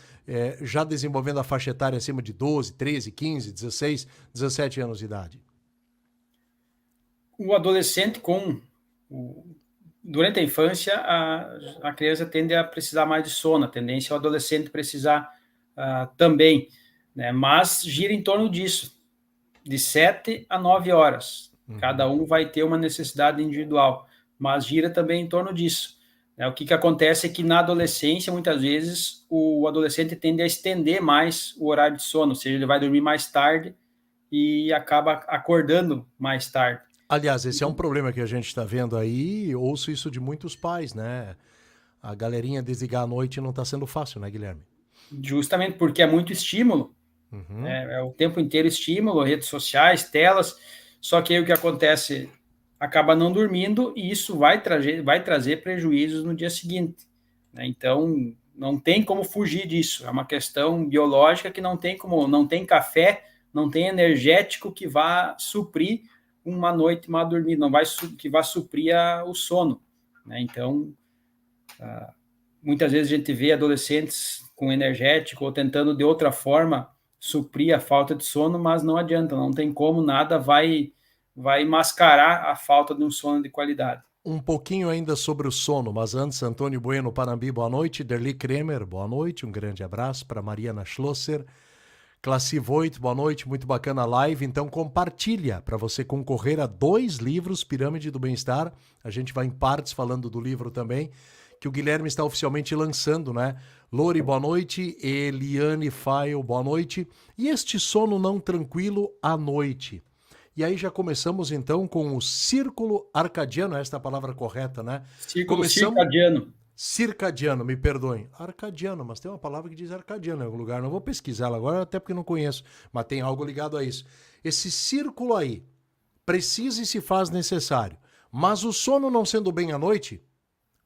já desenvolvendo a faixa etária acima de 12, 13, 15, 16, 17 anos de idade? O adolescente durante a infância, a criança tende a precisar mais de sono, a tendência é o adolescente precisar também. né? Mas gira em torno disso, de 7 a 9 horas. Cada um vai ter uma necessidade individual, mas gira também em torno disso. Né? O que acontece é que na adolescência, muitas vezes, o adolescente tende a estender mais o horário de sono, ou seja, ele vai dormir mais tarde e acaba acordando mais tarde. Aliás, esse é um problema que a gente está vendo aí, ouço isso de muitos pais, né? A galerinha desligar à noite não está sendo fácil, né, Guilherme? Justamente porque é muito estímulo, né? É o tempo inteiro estímulo, redes sociais, telas, só que aí o que acontece, acaba não dormindo e isso vai trazer prejuízos no dia seguinte, né? Então, não tem como fugir disso, é uma questão biológica que não tem como, não tem café, não tem energético que vá suprir uma noite mal dormida, não vai que vá suprir o sono, né? Então, muitas vezes a gente vê adolescentes com energético ou tentando de outra forma suprir a falta de sono, mas não adianta, não tem como, nada vai mascarar a falta de um sono de qualidade. Um pouquinho ainda sobre o sono, mas antes, Antônio Bueno Panambi, boa noite. Derli Kremer, boa noite. Um grande abraço para Mariana Schlosser. Classe Voigt, boa noite. Muito bacana a live. Então compartilha para você concorrer a 2 livros, Pirâmide do Bem-Estar. A gente vai em partes falando do livro também, que o Guilherme está oficialmente lançando, né? Lori, boa noite. Eliane Faio, boa noite. E este sono não tranquilo à noite? E aí já começamos então com o círculo arcadiano, esta é a palavra correta, né? Círculo Começamos circadiano. circadiano, me perdoem. Arcadiano, mas tem uma palavra que diz arcadiano em algum lugar. Não vou pesquisá-la agora, até porque não conheço, mas tem algo ligado a isso. Esse círculo aí precisa e se faz necessário. Mas o sono não sendo bem à noite,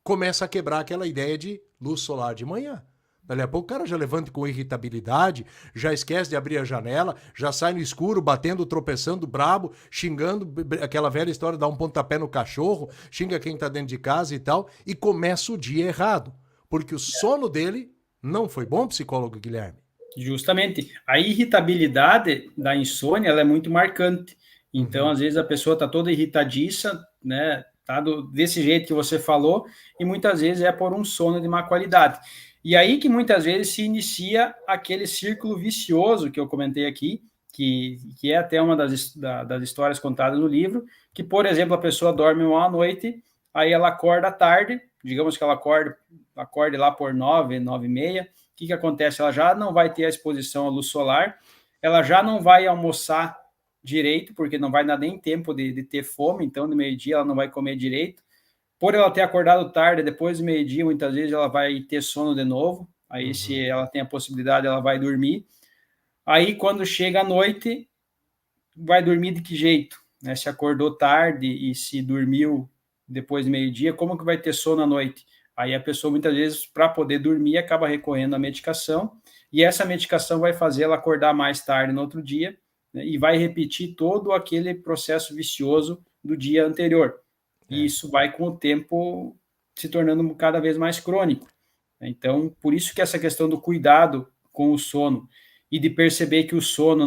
começa a quebrar aquela ideia de luz solar de manhã. Dali a pouco o cara já levanta com irritabilidade, já esquece de abrir a janela, já sai no escuro, batendo, tropeçando, brabo, xingando, aquela velha história, dá um pontapé no cachorro, xinga quem tá dentro de casa e tal, e começa o dia errado. Porque o sono dele não foi bom, psicólogo Guilherme. Justamente. A irritabilidade da insônia, ela é muito marcante. Então, às vezes, a pessoa está toda irritadiça, né? Tá desse jeito que você falou, e muitas vezes é por um sono de má qualidade. E aí que muitas vezes se inicia aquele círculo vicioso que eu comentei aqui, que é até uma das histórias contadas no livro, que, por exemplo, a pessoa dorme uma noite, aí ela acorda tarde, digamos que ela acorde lá por 9, 9h30, o que acontece? Ela já não vai ter a exposição à luz solar, ela já não vai almoçar direito, porque não vai dar nem tempo de ter fome, então, no meio-dia ela não vai comer direito. Por ela ter acordado tarde, depois do meio-dia, muitas vezes ela vai ter sono de novo, aí se ela tem a possibilidade, ela vai dormir. Aí, quando chega a noite, vai dormir de que jeito? Né? Se acordou tarde e se dormiu depois do meio-dia, como que vai ter sono à noite? Aí a pessoa, muitas vezes, para poder dormir, acaba recorrendo à medicação, e essa medicação vai fazer ela acordar mais tarde no outro dia, né? E vai repetir todo aquele processo vicioso do dia anterior. E isso vai, com o tempo, se tornando cada vez mais crônico. Então, por isso que essa questão do cuidado com o sono e de perceber que o sono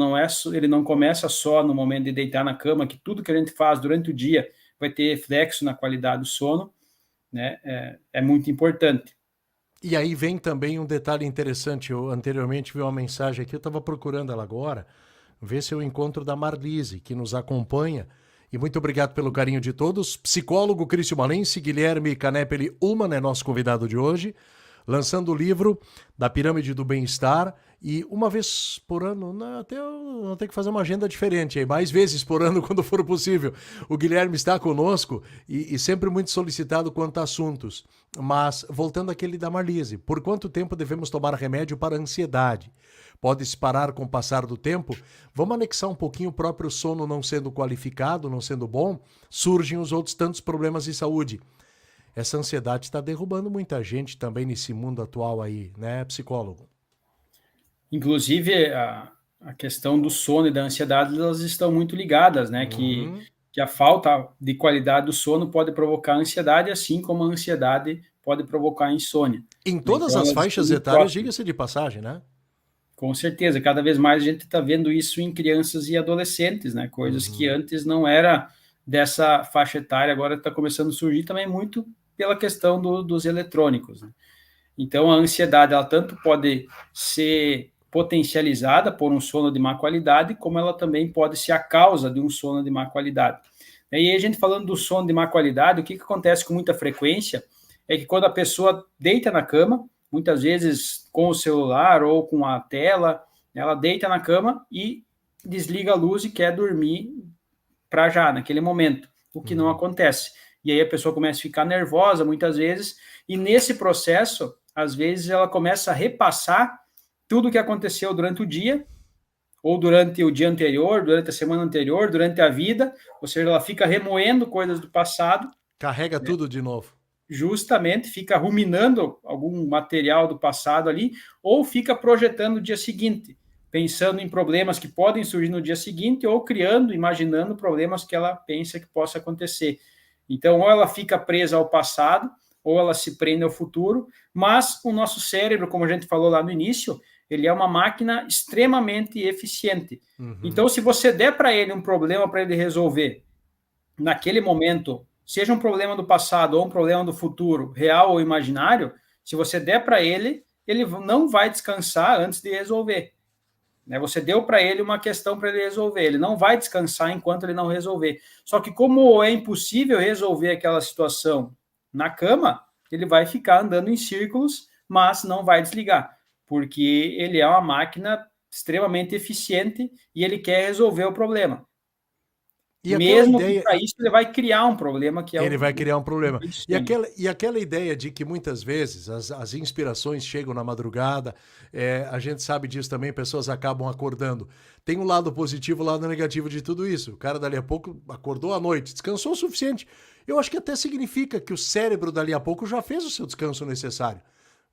ele não começa só no momento de deitar na cama, que tudo que a gente faz durante o dia vai ter reflexo na qualidade do sono, né? É muito importante. E aí vem também um detalhe interessante. Eu anteriormente vi uma mensagem aqui, eu estava procurando ela agora, ver se eu encontro da Marlise, que nos acompanha. E muito obrigado pelo carinho de todos. Psicólogo Crício Malense, Guilherme Canepeli Uman é nosso convidado de hoje, lançando o livro da Pirâmide do Bem-Estar. E uma vez por ano, até eu vou ter que fazer uma agenda diferente aí, mais vezes por ano, quando for possível. O Guilherme está conosco e sempre muito solicitado quanto a assuntos. Mas, voltando àquele da Marlise, por quanto tempo devemos tomar remédio para a ansiedade? Pode-se parar com o passar do tempo? Vamos anexar um pouquinho o próprio sono não sendo qualificado, não sendo bom, surgem os outros tantos problemas de saúde. Essa ansiedade está derrubando muita gente também nesse mundo atual aí, né, psicólogo? Inclusive, a questão do sono e da ansiedade, elas estão muito ligadas, né? Que a falta de qualidade do sono pode provocar ansiedade, assim como a ansiedade pode provocar insônia. Em todas Então, as elas faixas estão muito etárias, próximas. diga-se de passagem, né? Com certeza, cada vez mais a gente está vendo isso em crianças e adolescentes, né? Coisas que antes não era dessa faixa etária, agora está começando a surgir também muito pela questão dos eletrônicos, né? Então, a ansiedade, ela tanto pode ser potencializada por um sono de má qualidade, como ela também pode ser a causa de um sono de má qualidade. E aí, a gente falando do sono de má qualidade, o que acontece com muita frequência é que quando a pessoa deita na cama, muitas vezes com o celular ou com a tela, ela deita na cama e desliga a luz e quer dormir para já, naquele momento, o que não acontece. E aí a pessoa começa a ficar nervosa muitas vezes, e nesse processo, às vezes ela começa a repassar tudo o que aconteceu durante o dia, ou durante o dia anterior, durante a semana anterior, durante a vida, ou seja, ela fica remoendo coisas do passado. Carrega tudo de novo. Justamente, fica ruminando algum material do passado ali, ou fica projetando o dia seguinte, pensando em problemas que podem surgir no dia seguinte, ou criando, imaginando problemas que ela pensa que possa acontecer. Então, ou ela fica presa ao passado, ou ela se prende ao futuro, mas o nosso cérebro, como a gente falou lá no início, ele é uma máquina extremamente eficiente. Então, se você der para ele um problema para ele resolver naquele momento, seja um problema do passado ou um problema do futuro, real ou imaginário, se você der para ele, ele não vai descansar antes de resolver. Você deu para ele uma questão para ele resolver, ele não vai descansar enquanto ele não resolver. Só que como é impossível resolver aquela situação na cama, ele vai ficar andando em círculos, mas não vai desligar, porque ele é uma máquina extremamente eficiente e ele quer resolver o problema. E mesmo que para isso ele vai criar um problema que é ele vai criar um problema. E aquela ideia de que muitas vezes as inspirações chegam na madrugada, a gente sabe disso também, pessoas acabam acordando. Tem um lado positivo, um lado negativo de tudo isso. O cara dali a pouco acordou à noite, descansou o suficiente. Eu acho que até significa que o cérebro dali a pouco já fez o seu descanso necessário.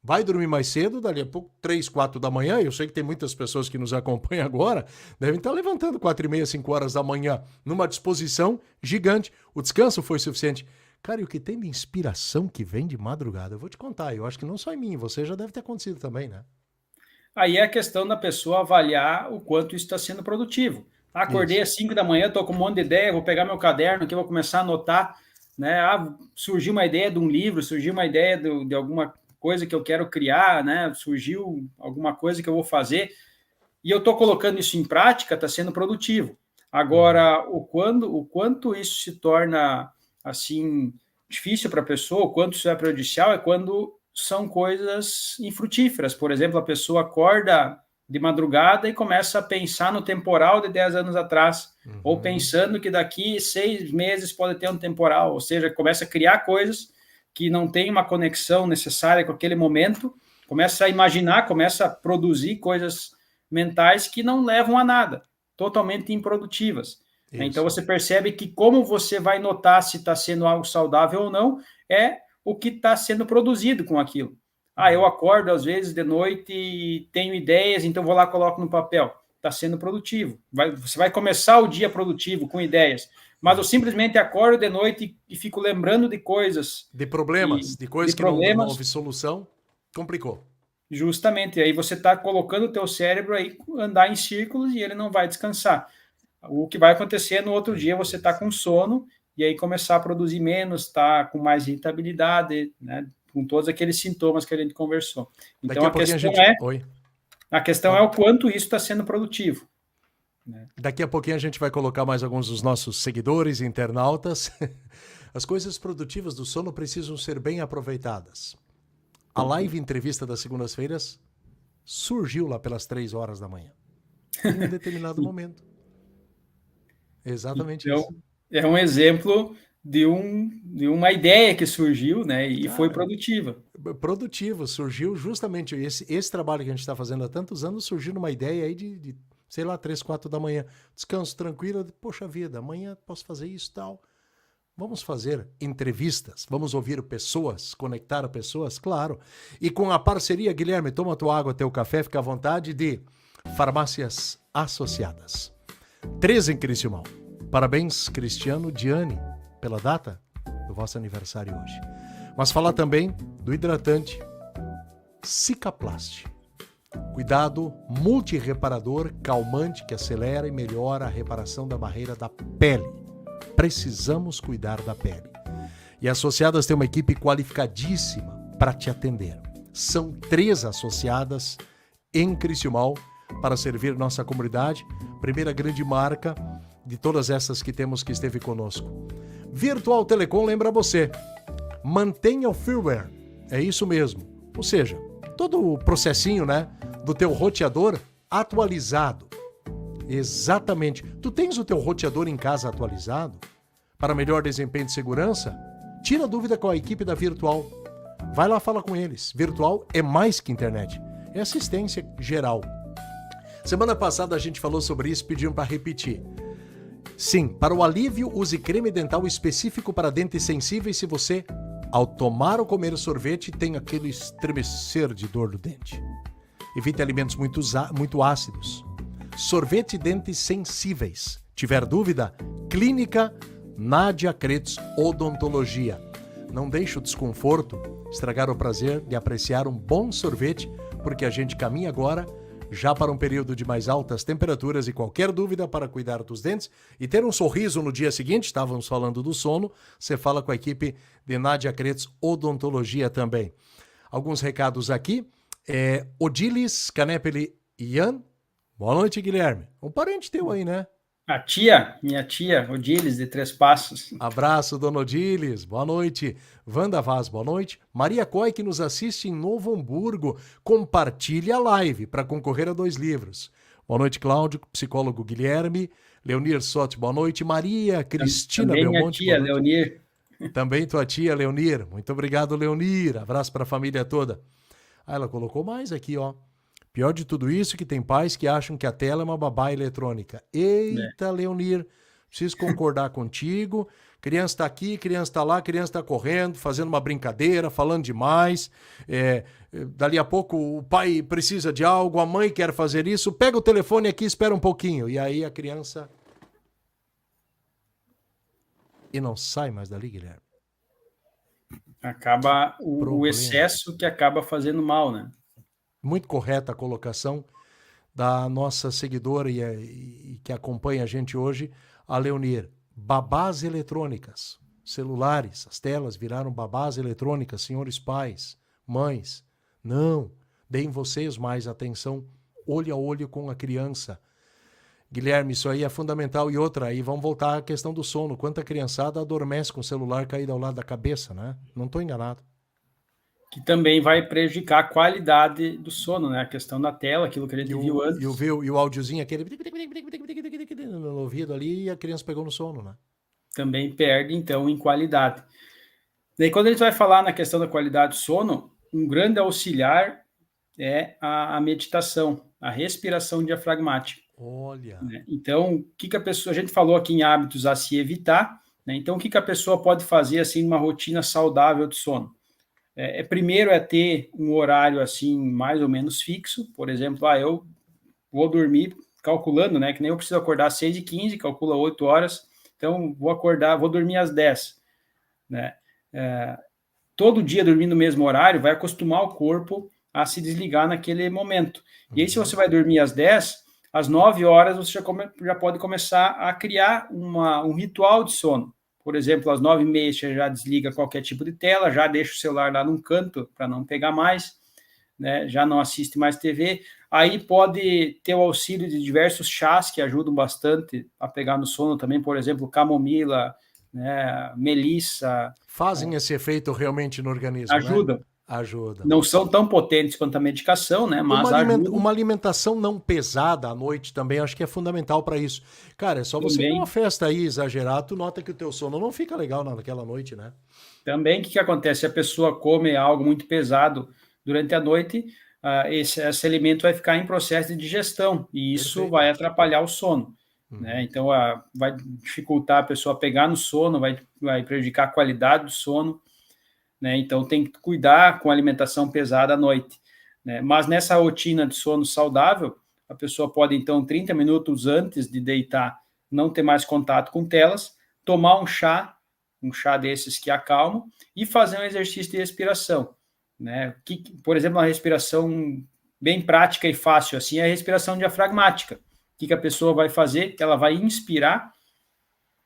Vai dormir mais cedo, dali a pouco, 3, 4 da manhã. Eu sei que tem muitas pessoas que nos acompanham agora, devem estar levantando 4h30, 5 horas da manhã, numa disposição gigante. O descanso foi suficiente. Cara, e o que tem de inspiração que vem de madrugada? Eu vou te contar, eu acho que não só em mim, você já deve ter acontecido também, né? Aí é a questão da pessoa avaliar o quanto isso está sendo produtivo. Acordei às 5 da manhã, estou com um monte de ideia, vou pegar meu caderno aqui, vou começar a anotar, né? Surgiu uma ideia de um livro, surgiu uma ideia de alguma coisa que eu quero criar, né? Surgiu alguma coisa que eu vou fazer e eu estou colocando isso em prática, está sendo produtivo. Agora, o quanto isso se torna assim difícil para a pessoa, o quanto isso é prejudicial, é quando são coisas infrutíferas. Por exemplo, a pessoa acorda de madrugada e começa a pensar no temporal de 10 anos atrás, ou pensando que daqui 6 meses pode ter um temporal, ou seja, começa a criar coisas que não tem uma conexão necessária com aquele momento, começa a imaginar, começa a produzir coisas mentais que não levam a nada, totalmente improdutivas. Isso. Então, você percebe que como você vai notar se está sendo algo saudável ou não, é o que está sendo produzido com aquilo. Eu acordo, às vezes, de noite e tenho ideias, então vou lá e coloco no papel. Está sendo produtivo. Você vai começar o dia produtivo, com ideias. Mas eu simplesmente acordo de noite e fico lembrando de coisas. De problemas, de coisas que não houve solução, complicou. Justamente, aí você está colocando o teu cérebro aí andar em círculos e ele não vai descansar. O que vai acontecer no outro dia, você está com sono e aí começar a produzir menos, tá com mais irritabilidade, né, com todos aqueles sintomas que a gente conversou. Então a questão é o quanto isso está sendo produtivo. Daqui a pouquinho a gente vai colocar mais alguns dos nossos seguidores, internautas. As coisas produtivas do sono precisam ser bem aproveitadas. A live entrevista das segundas-feiras surgiu lá pelas 3 horas da manhã, em um determinado momento. Exatamente então, isso. É um exemplo de uma ideia que surgiu, né, e foi produtiva. Produtivo, surgiu justamente esse trabalho que a gente está fazendo há tantos anos, surgiu numa ideia aí de sei lá, 3, 4 da manhã. Descanso tranquilo, poxa vida, amanhã posso fazer isso e tal. Vamos fazer entrevistas, vamos ouvir pessoas, conectar pessoas, claro. E com a parceria, Guilherme, toma tua água, teu café, fica à vontade, de Farmácias Associadas. 13 em Criciúma. Parabéns, Cristiano, Diane, pela data do vosso aniversário hoje. Mas falar também do hidratante Cicaplast. Cuidado multireparador, calmante que acelera e melhora a reparação da barreira da pele. Precisamos cuidar da pele. E Associadas tem uma equipe qualificadíssima para te atender. São 3 associadas em Criciúmal, para servir nossa comunidade. Primeira grande marca de todas essas que temos que esteve conosco. Virtual Telecom lembra você, mantenha o firmware, é isso mesmo. Ou seja, todo o processinho, né, do teu roteador atualizado. Exatamente. Tu tens o teu roteador em casa atualizado? Para melhor desempenho de segurança? Tira a dúvida com a equipe da Virtual. Vai lá, fala com eles. Virtual é mais que internet, é assistência geral. Semana passada a gente falou sobre isso, pediram para repetir. Sim, para o alívio, use creme dental específico para dentes sensíveis se você, ao tomar ou comer sorvete, tem aquele estremecer de dor no dente. Evite alimentos muito ácidos. Sorvete e dentes sensíveis. Tiver dúvida? Clínica Nádia Kretz Odontologia. Não deixe o desconforto estragar o prazer de apreciar um bom sorvete, porque a gente caminha agora já para um período de mais altas temperaturas e qualquer dúvida para cuidar dos dentes e ter um sorriso no dia seguinte, estávamos falando do sono, você fala com a equipe de Nádia Kretz Odontologia também. Alguns recados aqui. Odilis Canepeli Ian. Boa noite, Guilherme. Um parente teu aí, né? Minha tia, Odilis, de Três Passos. Abraço, dona Odilis. Boa noite. Wanda Vaz, boa noite. Maria Coy, que nos assiste em Novo Hamburgo. Compartilhe a live para concorrer a 2 livros. Boa noite, Cláudio. Psicólogo Guilherme. Leonir Sotti, boa noite. Maria Cristina Também Belmonte. Minha tia, Leonir. Também tua tia, Leonir. Muito obrigado, Leonir. Abraço para a família toda. Ela colocou mais aqui, ó. Pior de tudo isso, que tem pais que acham que a tela é uma babá eletrônica. Eita, Leonir, preciso concordar contigo. Criança está aqui, criança está lá, criança está correndo, fazendo uma brincadeira, falando demais. Dali a pouco o pai precisa de algo, a mãe quer fazer isso. Pega o telefone aqui, espera um pouquinho. E aí a criança... E não sai mais dali, Guilherme. Acaba o excesso que acaba fazendo mal, né? Muito correta a colocação da nossa seguidora e que acompanha a gente hoje, a Leonir. Babás eletrônicas, celulares, as telas viraram babás eletrônicas, senhores pais, mães. Não, deem vocês mais atenção, olho a olho com a criança. Guilherme, isso aí é fundamental. E outra, aí vamos voltar à questão do sono. Quanta criançada adormece com o celular caído ao lado da cabeça, né? Não estou enganado. Que também vai prejudicar a qualidade do sono, né? A questão da tela, aquilo que a gente viu antes. E o áudiozinho, aquele no ouvido ali, e a criança pegou no sono, né? Também perde, então, em qualidade. Daí, quando a gente vai falar na questão da qualidade do sono, um grande auxiliar é a meditação, a respiração diafragmática. Olha! Né? Então, o que a pessoa... A gente falou aqui em hábitos a se evitar, né? Então, o que a pessoa pode fazer, assim, numa rotina saudável de sono? Primeiro é ter um horário assim mais ou menos fixo, por exemplo, eu vou dormir calculando, né, que nem eu preciso acordar às 6h15, calcula 8 horas, então vou dormir às 10, né, todo dia dormir no mesmo horário vai acostumar o corpo a se desligar naquele momento, e aí se você vai dormir às 10, às 9 horas você já pode começar a criar um ritual de sono. Por exemplo, às 9h30 você já desliga qualquer tipo de tela, já deixa o celular lá num canto para não pegar mais, né? Já não assiste mais TV. Aí pode ter o auxílio de diversos chás que ajudam bastante a pegar no sono também, por exemplo, camomila, né? Melissa. Fazem esse efeito realmente no organismo, ajudam. Né? Ajuda. Não são tão potentes quanto a medicação, né? Mas uma alimentação não pesada à noite também, acho que é fundamental para isso. Cara, é só você ir numa festa aí exagerar, tu nota que o teu sono não fica legal naquela noite, né? Também, o que acontece? Se a pessoa come algo muito pesado durante a noite, esse alimento vai ficar em processo de digestão, e isso vai atrapalhar o sono. Né? Então, vai dificultar a pessoa a pegar no sono, vai prejudicar a qualidade do sono. Né? Então, tem que cuidar com a alimentação pesada à noite. Né? Mas nessa rotina de sono saudável, a pessoa pode, então, 30 minutos antes de deitar, não ter mais contato com telas, tomar um chá desses que acalmam, e fazer um exercício de respiração. Né? Por exemplo, uma respiração bem prática e fácil, assim, é a respiração diafragmática. O que a pessoa vai fazer? Ela vai inspirar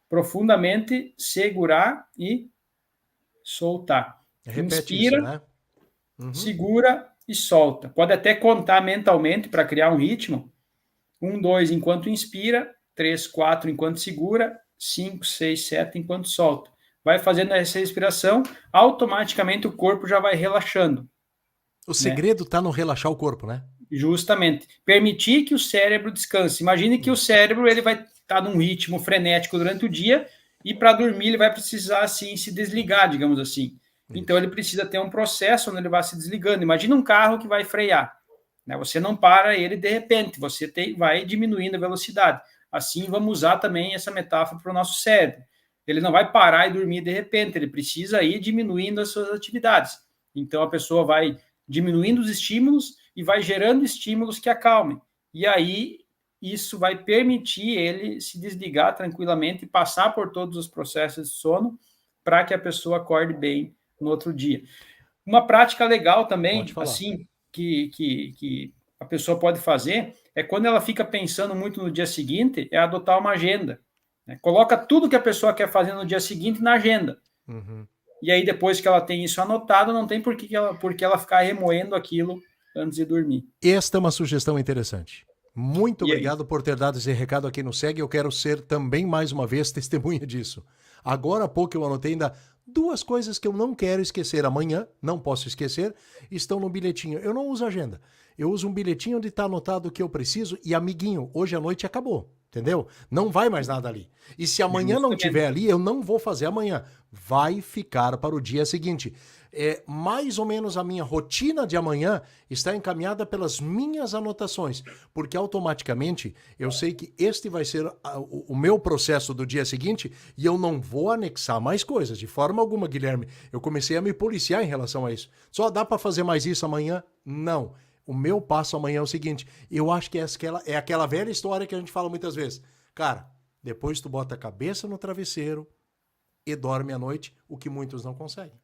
profundamente, segurar e soltar. Repete Inspira, isso, né? segura e solta. Pode até contar mentalmente para criar um ritmo. 1, 2 enquanto inspira, 3, 4 enquanto segura, 5, 6, 7 enquanto solta. Vai fazendo essa respiração, automaticamente o corpo já vai relaxando. O segredo está no relaxar o corpo, né? Justamente. Permitir que o cérebro descanse. Imagine que o cérebro ele vai estar num ritmo frenético durante o dia e para dormir ele vai precisar assim se desligar, digamos assim. Então ele precisa ter um processo onde ele vai se desligando. Imagina um carro que vai frear. Né? Você não para ele de repente, você vai diminuindo a velocidade. Assim vamos usar também essa metáfora para o nosso cérebro. Ele não vai parar e dormir de repente, ele precisa ir diminuindo as suas atividades. Então a pessoa vai diminuindo os estímulos e vai gerando estímulos que acalmem. E aí, isso vai permitir ele se desligar tranquilamente e passar por todos os processos de sono para que a pessoa acorde bem no outro dia. Uma prática legal também, assim, que a pessoa pode fazer, é quando ela fica pensando muito no dia seguinte, é adotar uma agenda. Né? Coloca tudo que a pessoa quer fazer no dia seguinte na agenda. Uhum. E aí, depois que ela tem isso anotado, não tem por que ela ficar remoendo aquilo antes de dormir. Esta é uma sugestão interessante. Muito obrigado por ter dado esse recado aqui no SEG. Eu quero ser também, mais uma vez, testemunha disso. Agora há pouco eu anotei ainda 2 coisas que eu não quero esquecer amanhã, não posso esquecer, estão no bilhetinho. Eu não uso agenda. Eu uso um bilhetinho onde está anotado o que eu preciso e, amiguinho, hoje à noite acabou. Entendeu? Não vai mais nada ali. E se amanhã não tiver ali, eu não vou fazer amanhã. Vai ficar para o dia seguinte. Mais ou menos a minha rotina de amanhã está encaminhada pelas minhas anotações, porque automaticamente eu sei que este vai ser o meu processo do dia seguinte e eu não vou anexar mais coisas, de forma alguma, Guilherme. Eu comecei a me policiar em relação a isso. Só dá para fazer mais isso amanhã? Não. O meu passo amanhã é o seguinte, eu acho que é aquela velha história que a gente fala muitas vezes. Cara, depois tu bota a cabeça no travesseiro e dorme à noite, o que muitos não conseguem.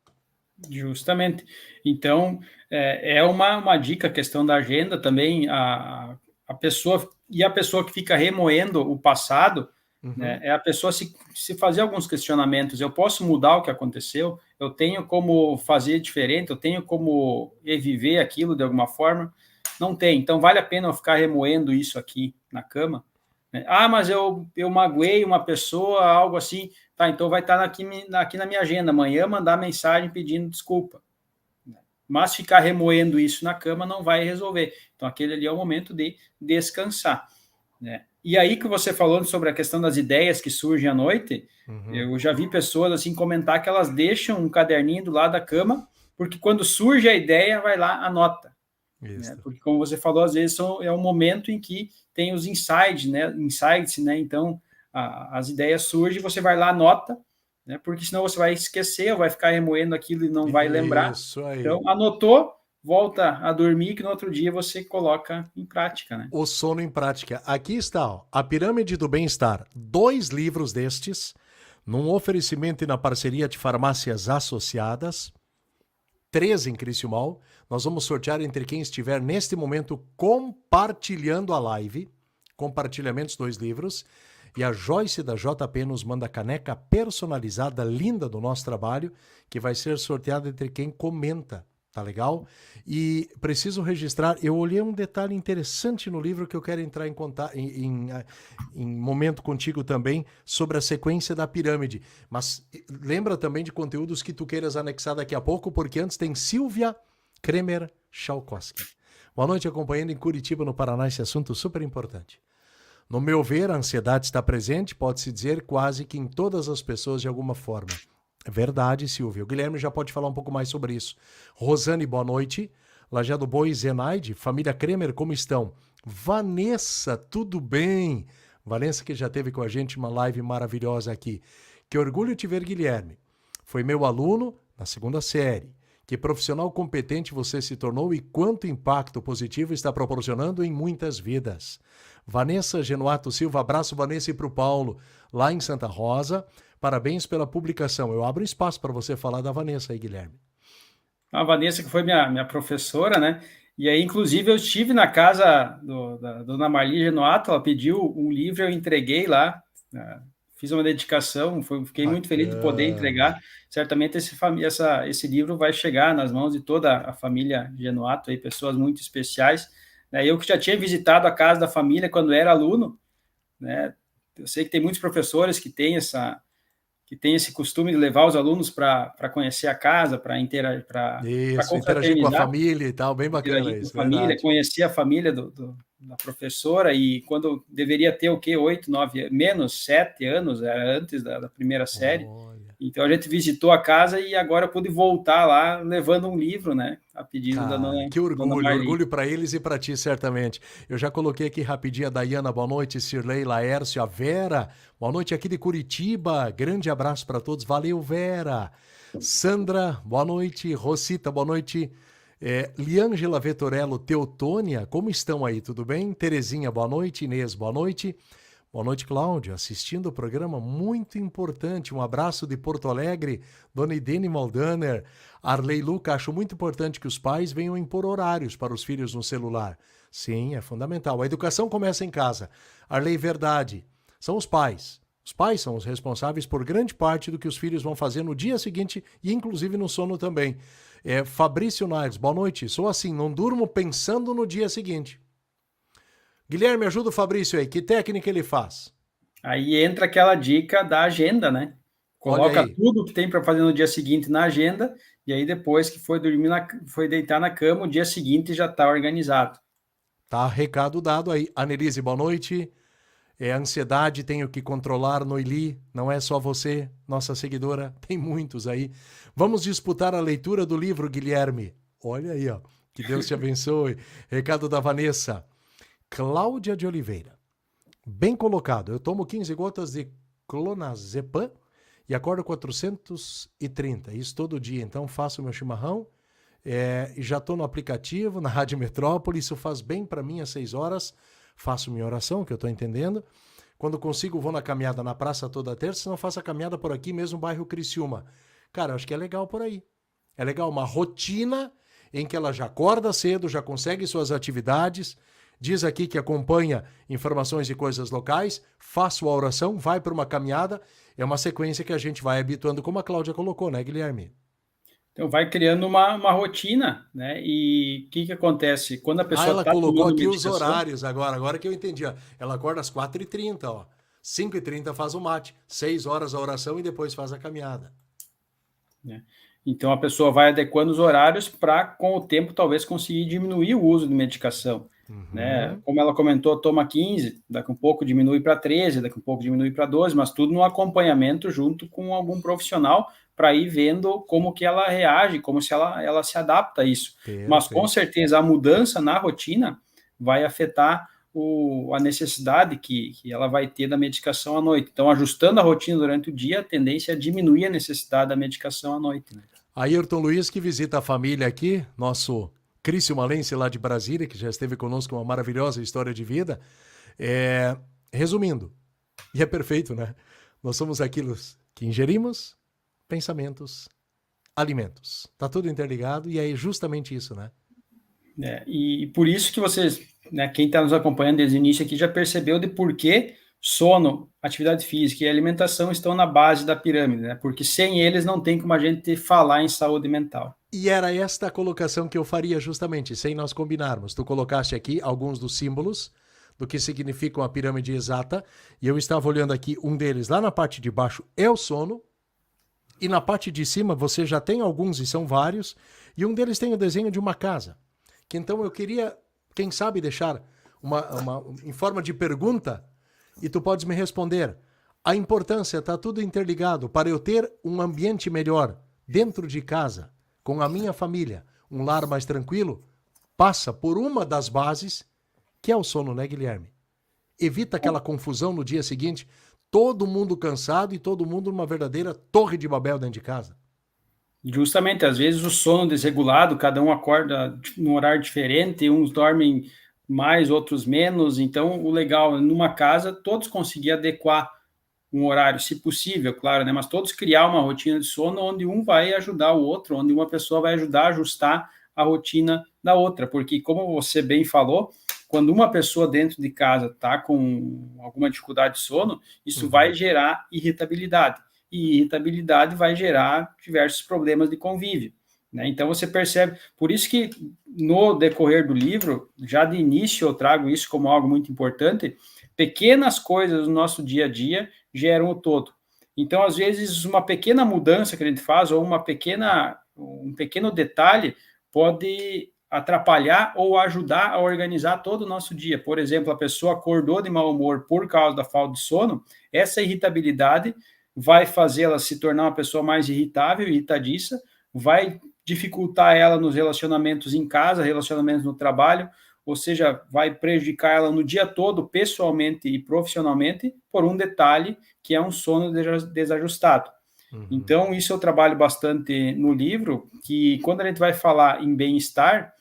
Justamente. Então, é uma dica, a questão da agenda também, a pessoa que fica remoendo o passado, né, é a pessoa se fazer alguns questionamentos. Eu posso mudar o que aconteceu? Eu tenho como fazer diferente? Eu tenho como reviver aquilo de alguma forma? Não tem. Então, vale a pena eu ficar remoendo isso aqui na cama? Ah, mas eu magoei uma pessoa, algo assim. Tá, então vai estar aqui na minha agenda. Amanhã mandar mensagem pedindo desculpa. Mas ficar remoendo isso na cama não vai resolver. Então, aquele ali é o momento de descansar. Né? E aí que você falou sobre a questão das ideias que surgem à noite, eu já vi pessoas assim comentar que elas deixam um caderninho do lado da cama, porque quando surge a ideia, vai lá, anota. Né? Porque, como você falou, às vezes é um momento em que tem os insights, né? Então, as ideias surgem, você vai lá, anota, né? Porque senão você vai esquecer, vai ficar remoendo aquilo e não vai lembrar. Isso aí. Então, anotou, volta a dormir, que no outro dia você coloca em prática, né? O sono em prática. Aqui está, ó, A Pirâmide do Bem-Estar. 2 livros destes, num oferecimento e na parceria de farmácias associadas, 3 em Criciúmal. Nós vamos sortear entre quem estiver neste momento compartilhando a live. Compartilhamentos, 2 livros. E a Joyce da JP nos manda a caneca personalizada, linda do nosso trabalho, que vai ser sorteada entre quem comenta. Tá legal? E preciso registrar, eu olhei um detalhe interessante no livro que eu quero entrar em momento contigo também, sobre a sequência da pirâmide. Mas lembra também de conteúdos que tu queiras anexar daqui a pouco, porque antes tem Silvia Kremer Chalkowski. Boa noite, acompanhando em Curitiba, no Paraná, esse assunto super importante. No meu ver, a ansiedade está presente, pode-se dizer, quase que em todas as pessoas de alguma forma. É verdade, Silvia. O Guilherme já pode falar um pouco mais sobre isso. Rosane, boa noite. Lajeado Boi, Zenaide, família Kremer, como estão? Vanessa, tudo bem? Vanessa, que já teve com a gente uma live maravilhosa aqui. Que orgulho te ver, Guilherme. Foi meu aluno na 2ª série. Que profissional competente você se tornou e quanto impacto positivo está proporcionando em muitas vidas. Vanessa Genuato Silva, abraço, Vanessa, e para o Paulo, lá em Santa Rosa. Parabéns pela publicação. Eu abro espaço para você falar da Vanessa aí, Guilherme. A Vanessa, que foi minha professora, né? E aí, inclusive, eu estive na casa da dona Marli Genuato, ela pediu um livro, eu entreguei lá. fiz uma dedicação, fiquei muito feliz de poder Bacana. entregar. Certamente esse livro vai chegar nas mãos de toda a família Genuato, aí, pessoas muito especiais. Né? Eu que já tinha visitado a casa da família quando era aluno, né? Eu sei que tem muitos professores que têm esse costume de levar os alunos para conhecer a casa, para Isso, interagir com a confraternizar, família e tal, bem bacana interagir com a isso, família, verdade. conhecer a família da professora, e quando deveria ter o quê? 8, 9, menos 7 anos, era antes da primeira série. Olha. Então a gente visitou a casa e agora pude voltar lá levando um livro, né? A pedido da Cara, que dona orgulho, Marli. orgulho para eles e para ti, certamente. Eu já coloquei aqui rapidinho a Dayana, boa noite, Cirlei, Laércio, a Vera, boa noite aqui de Curitiba, grande abraço para todos, valeu, Vera. Sandra, boa noite, Rosita, boa noite. Liângela Vetorello, Teotônia, como estão aí, tudo bem? Terezinha, boa noite, Inês, boa noite. Boa noite, Cláudio, assistindo o programa muito importante. Um abraço de Porto Alegre, Dona Idene Maldaner. Arley Luca, acho muito importante que os pais venham impor horários para os filhos no celular. Sim, é fundamental. A educação começa em casa. Arley, verdade. São os pais. Os pais são os responsáveis por grande parte do que os filhos vão fazer no dia seguinte e inclusive no sono também. Fabrício Naires, boa noite. Sou assim, não durmo pensando no dia seguinte. Guilherme, ajuda o Fabrício aí. Que técnica ele faz? Aí entra aquela dica da agenda, né? Olha Coloca aí. tudo que tem para fazer no dia seguinte na agenda, e aí depois que foi deitar na cama, o dia seguinte já está organizado. Tá, recado dado aí. Anelise, boa noite. Ansiedade, tenho que controlar, Noili. Não é só você, nossa seguidora, tem muitos aí. Vamos disputar a leitura do livro, Guilherme. Olha aí, ó. Que Deus te abençoe. Recado da Vanessa. Cláudia de Oliveira. Bem colocado. Eu tomo 15 gotas de clonazepam e acordo 430. Isso todo dia. Então faço meu chimarrão e já estou no aplicativo, na Rádio Metrópole. Isso faz bem para mim às 6 horas. Faço minha oração, que eu estou entendendo. Quando consigo, vou na caminhada na praça toda terça, senão faço a caminhada por aqui mesmo, bairro Criciúma. Cara, eu acho que é legal por aí. É legal uma rotina em que ela já acorda cedo, já consegue suas atividades, diz aqui que acompanha informações de coisas locais, faz sua oração, vai para uma caminhada. É uma sequência que a gente vai habituando, como a Cláudia colocou, né, Guilherme? Então vai criando uma rotina, né? E o que acontece? Quando a pessoa Ela está colocou tomando aqui os medicação, horários agora que eu entendi. Ó. Ela acorda às 4h30, ó. 5h30 faz o mate, 6 horas a oração e depois faz a caminhada. né? Então a pessoa vai adequando os horários para, com o tempo, talvez conseguir diminuir o uso de medicação. Né? Como ela comentou, toma 15, daqui a um pouco diminui para 13, daqui a um pouco diminui para 12, mas tudo no acompanhamento junto com algum profissional para ir vendo como que ela reage, como se ela se adapta a isso. Mas com Perfeito. certeza a mudança na rotina vai afetar a necessidade que ela vai ter da medicação à noite. Então, ajustando a rotina durante o dia, a tendência é diminuir a necessidade da medicação à noite. Né? Ayrton Luiz, que visita a família aqui, nosso criciumalense lá de Brasília, que já esteve conosco, uma maravilhosa história de vida. Resumindo, e é perfeito, né? Nós somos aquilo que ingerimos, pensamentos, alimentos. Tá tudo interligado e é justamente isso, né? E por isso que vocês, né, quem está nos acompanhando desde o início aqui já percebeu de por que sono, atividade física e alimentação estão na base da pirâmide, né? Porque sem eles não tem como a gente falar em saúde mental. E era esta a colocação que eu faria justamente, sem nós combinarmos. Tu colocaste aqui alguns dos símbolos do que significam a pirâmide exata, e eu estava olhando aqui um deles lá na parte de baixo é o sono, e na parte de cima você já tem alguns e são vários, e um deles tem o desenho de uma casa. Que então eu queria, quem sabe, deixar em forma de pergunta, e tu podes me responder. A importância, está tudo interligado, para eu ter um ambiente melhor dentro de casa, com a minha família, um lar mais tranquilo, passa por uma das bases, que é o sono, né, Guilherme? Evita aquela confusão no dia seguinte, todo mundo cansado e todo mundo numa verdadeira torre de Babel dentro de casa. Justamente, às vezes o sono desregulado, cada um acorda num horário diferente, uns dormem mais, outros menos. Então, o legal, numa casa, todos conseguir adequar um horário, se possível, claro, né? Mas todos criar uma rotina de sono onde um vai ajudar o outro, onde uma pessoa vai ajudar a ajustar a rotina da outra. Porque, como você bem falou, quando uma pessoa dentro de casa está com alguma dificuldade de sono, isso vai gerar irritabilidade. E irritabilidade vai gerar diversos problemas de convívio, né? Então, você percebe... Por isso que, no decorrer do livro, já de início eu trago isso como algo muito importante, pequenas coisas no nosso dia a dia geram o todo. Então, às vezes, uma pequena mudança que a gente faz, ou um pequeno detalhe, pode atrapalhar ou ajudar a organizar todo o nosso dia. Por exemplo, a pessoa acordou de mau humor por causa da falta de sono, essa irritabilidade vai fazer ela se tornar uma pessoa mais irritável, irritadiça, vai dificultar ela nos relacionamentos em casa, relacionamentos no trabalho, ou seja, vai prejudicar ela no dia todo, pessoalmente e profissionalmente, por um detalhe, que é um sono desajustado. Então, isso eu trabalho bastante no livro, que quando a gente vai falar em bem-estar,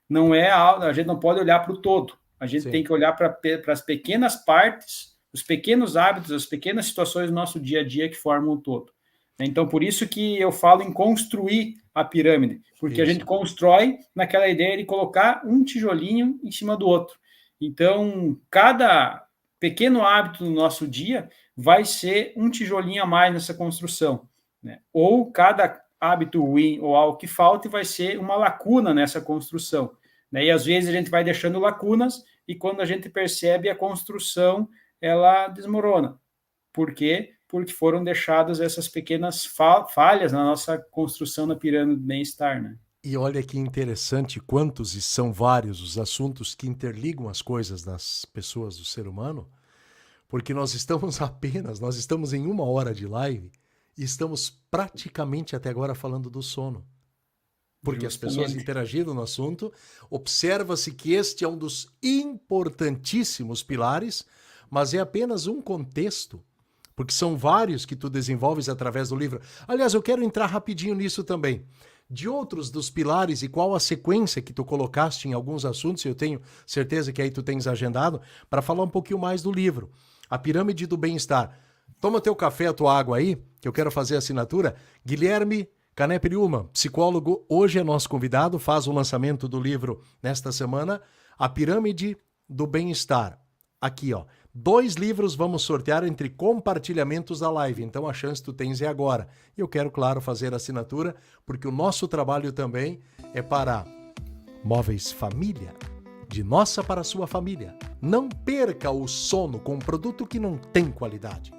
a gente não pode olhar para o todo, a gente tem que olhar para as pequenas partes, os pequenos hábitos, as pequenas situações do nosso dia a dia que formam o todo. Então, por isso que eu falo em construir a pirâmide, porque a gente constrói naquela ideia de colocar um tijolinho em cima do outro. Então, cada pequeno hábito no nosso dia vai ser um tijolinho a mais nessa construção, né? Ou cada hábito ruim ou algo que falte vai ser uma lacuna nessa construção, né? E às vezes a gente vai deixando lacunas e quando a gente percebe a construção, ela desmorona. Por quê? Porque foram deixadas essas pequenas falhas na nossa construção da pirâmide do bem-estar, né? E olha que interessante quantos, e são vários, os assuntos que interligam as coisas das pessoas, do ser humano, porque nós estamos em 1 hora de live e estamos praticamente até agora falando do sono. Porque as pessoas interagiram no assunto, observa-se que este é um dos importantíssimos pilares, mas é apenas um contexto, porque são vários que tu desenvolves através do livro. Aliás, eu quero entrar rapidinho nisso também. De outros dos pilares e qual a sequência que tu colocaste em alguns assuntos, eu tenho certeza que aí tu tens agendado, para falar um pouquinho mais do livro. A Pirâmide do Bem-Estar. Toma teu café, a tua água aí, que eu quero fazer a assinatura. Guilherme Caneperiuma, psicólogo, hoje é nosso convidado, faz o lançamento do livro nesta semana, A Pirâmide do Bem-Estar. Aqui, ó. 2 livros vamos sortear entre compartilhamentos da live, então a chance tu tens é agora. E eu quero, claro, fazer a assinatura, porque o nosso trabalho também é para Móveis Família, de nossa para a sua família. Não perca o sono com um produto que não tem qualidade.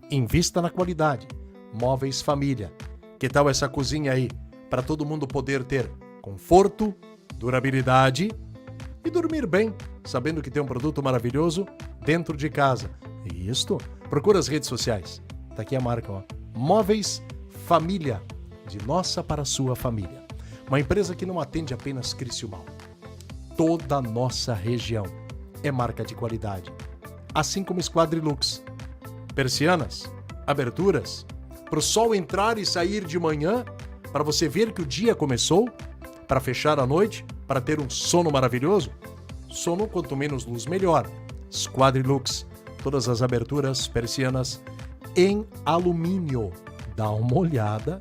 Invista na qualidade. Móveis Família. Que tal essa cozinha aí? Para todo mundo poder ter conforto, durabilidade e dormir bem, sabendo que tem um produto maravilhoso dentro de casa. E isto, procura as redes sociais. Tá aqui a marca, ó. Móveis Família, de nossa para a sua família. Uma empresa que não atende apenas Criciúmal. Toda a nossa região é marca de qualidade. Assim como Squadrilux. Persianas, aberturas, para o sol entrar e sair de manhã, para você ver que o dia começou, para fechar a noite, para ter um sono maravilhoso. Sono quanto menos luz melhor. Squadrilux, todas as aberturas persianas em alumínio. Dá uma olhada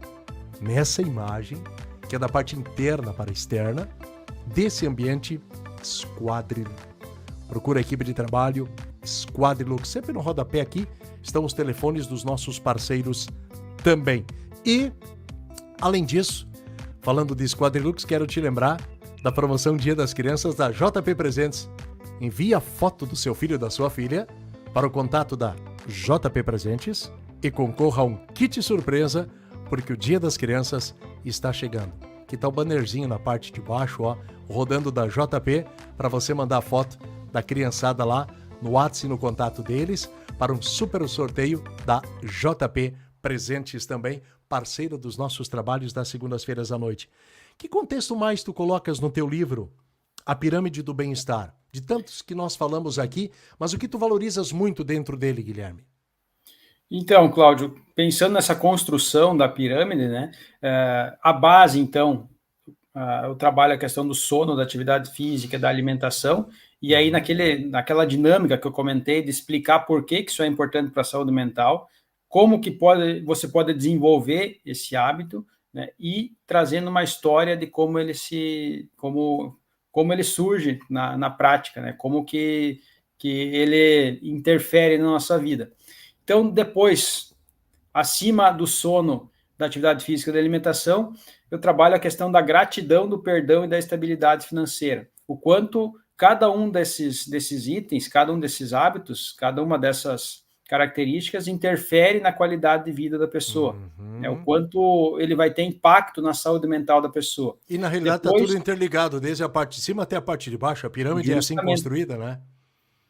nessa imagem, que é da parte interna para a externa, desse ambiente Squadrilux. Procura a equipe de trabalho Squadrilux. Sempre no rodapé aqui estão os telefones dos nossos parceiros também. E, além disso, falando de Squadrilux, quero te lembrar da promoção Dia das Crianças da JP Presentes. Envie a foto do seu filho ou da sua filha para o contato da JP Presentes e concorra a um kit surpresa, porque o Dia das Crianças está chegando. Que tal o bannerzinho na parte de baixo, ó, rodando da JP, para você mandar a foto da criançada lá no WhatsApp e no contato deles, para um super sorteio da JP Presentes também, parceira dos nossos trabalhos das segundas-feiras à noite. Que contexto mais tu colocas no teu livro, A Pirâmide do Bem-Estar? De tantos que nós falamos aqui, mas o que tu valorizas muito dentro dele, Guilherme? Então, Cláudio, pensando nessa construção da pirâmide, né, a base, então, eu trabalho a questão do sono, da atividade física, da alimentação, e aí naquela dinâmica que eu comentei de explicar por que isso é importante para a saúde mental, como que você pode desenvolver esse hábito, né, e trazendo uma história de como como ele surge na prática, né? Como que ele interfere na nossa vida. Então, depois, acima do sono, da atividade física e da alimentação, eu trabalho a questão da gratidão, do perdão e da estabilidade financeira. O quanto cada um desses itens, cada um desses hábitos, cada uma dessas características interfere na qualidade de vida da pessoa. Né? O quanto ele vai ter impacto na saúde mental da pessoa. E na realidade está tudo interligado, desde a parte de cima até a parte de baixo. A pirâmide é assim construída, né?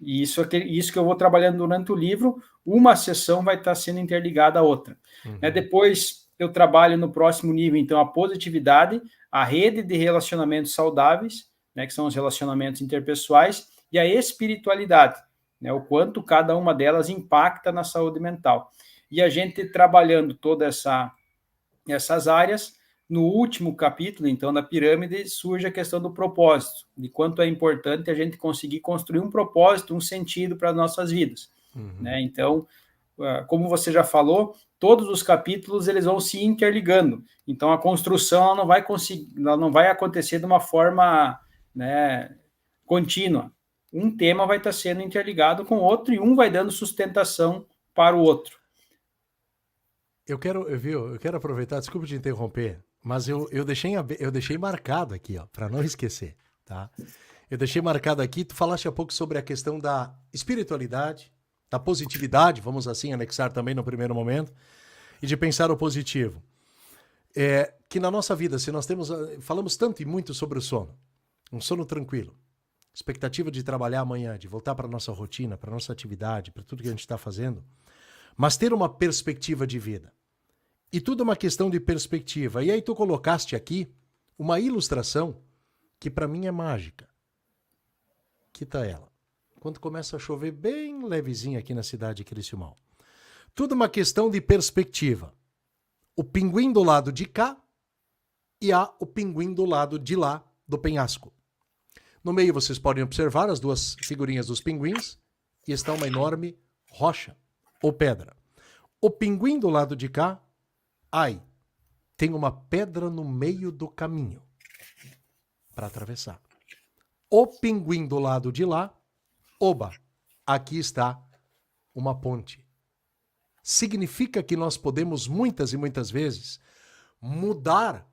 E isso que eu vou trabalhando durante o livro, uma sessão vai estar sendo interligada à outra. Né? Depois eu trabalho no próximo nível, então, a positividade, a rede de relacionamentos saudáveis, né, que são os relacionamentos interpessoais, e a espiritualidade, né, o quanto cada uma delas impacta na saúde mental. E a gente trabalhando todas essas áreas, no último capítulo, então, da pirâmide, surge a questão do propósito, de quanto é importante a gente conseguir construir um propósito, um sentido para as nossas vidas. Né? Então, como você já falou, todos os capítulos eles vão se interligando. Então, a construção ela não vai acontecer de uma forma, né, contínua. Um tema vai estar sendo interligado com o outro e um vai dando sustentação para o outro. Eu quero aproveitar, desculpa te interromper, mas eu deixei marcado aqui, ó, para não esquecer, tá? Eu deixei marcado aqui, tu falaste há pouco sobre a questão da espiritualidade, da positividade, vamos assim anexar também no primeiro momento, e de pensar o positivo. Que na nossa vida, se nós falamos tanto e muito sobre o sono, um sono tranquilo, expectativa de trabalhar amanhã, de voltar para a nossa rotina, para a nossa atividade, para tudo que a gente está fazendo, mas ter uma perspectiva de vida. E tudo é uma questão de perspectiva. E aí tu colocaste aqui uma ilustração que para mim é mágica. Que tá ela. Quando começa a chover bem levezinho aqui na cidade de Criciúmal. Tudo uma questão de perspectiva. O pinguim do lado de cá e há o pinguim do lado de lá do penhasco. No meio vocês podem observar as duas figurinhas dos pinguins e está uma enorme rocha ou pedra. O pinguim do lado de cá, tem uma pedra no meio do caminho para atravessar. O pinguim do lado de lá, aqui está uma ponte. Significa que nós podemos muitas e muitas vezes mudar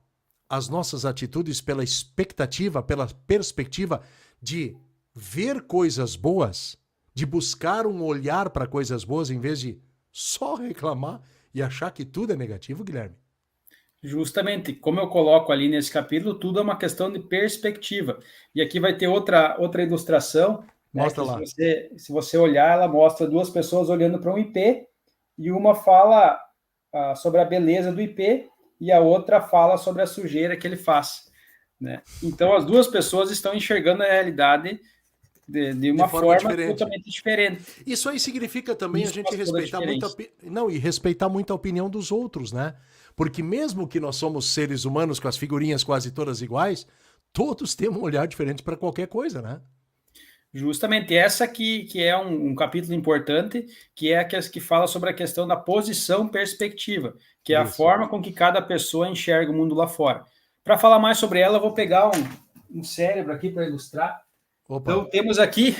as nossas atitudes pela expectativa, pela perspectiva de ver coisas boas, de buscar um olhar para coisas boas em vez de só reclamar e achar que tudo é negativo, Guilherme? Justamente, como eu coloco ali nesse capítulo, tudo é uma questão de perspectiva. E aqui vai ter outra ilustração. Mostra né, lá. Se você olhar, ela mostra duas pessoas olhando para um IP e uma fala sobre a beleza do IP e a outra fala sobre a sujeira que ele faz. Né? Então, as duas pessoas estão enxergando a realidade de uma forma totalmente diferente. Isso aí significa também a gente respeitar respeitar muito a opinião dos outros, né? Porque mesmo que nós somos seres humanos com as figurinhas quase todas iguais, todos temos um olhar diferente para qualquer coisa, né? Justamente, essa que é um capítulo importante, que é a que fala sobre a questão da posição perspectiva, que é a forma com que cada pessoa enxerga o mundo lá fora. Para falar mais sobre ela, eu vou pegar um cérebro aqui para ilustrar. Opa. Então, temos aqui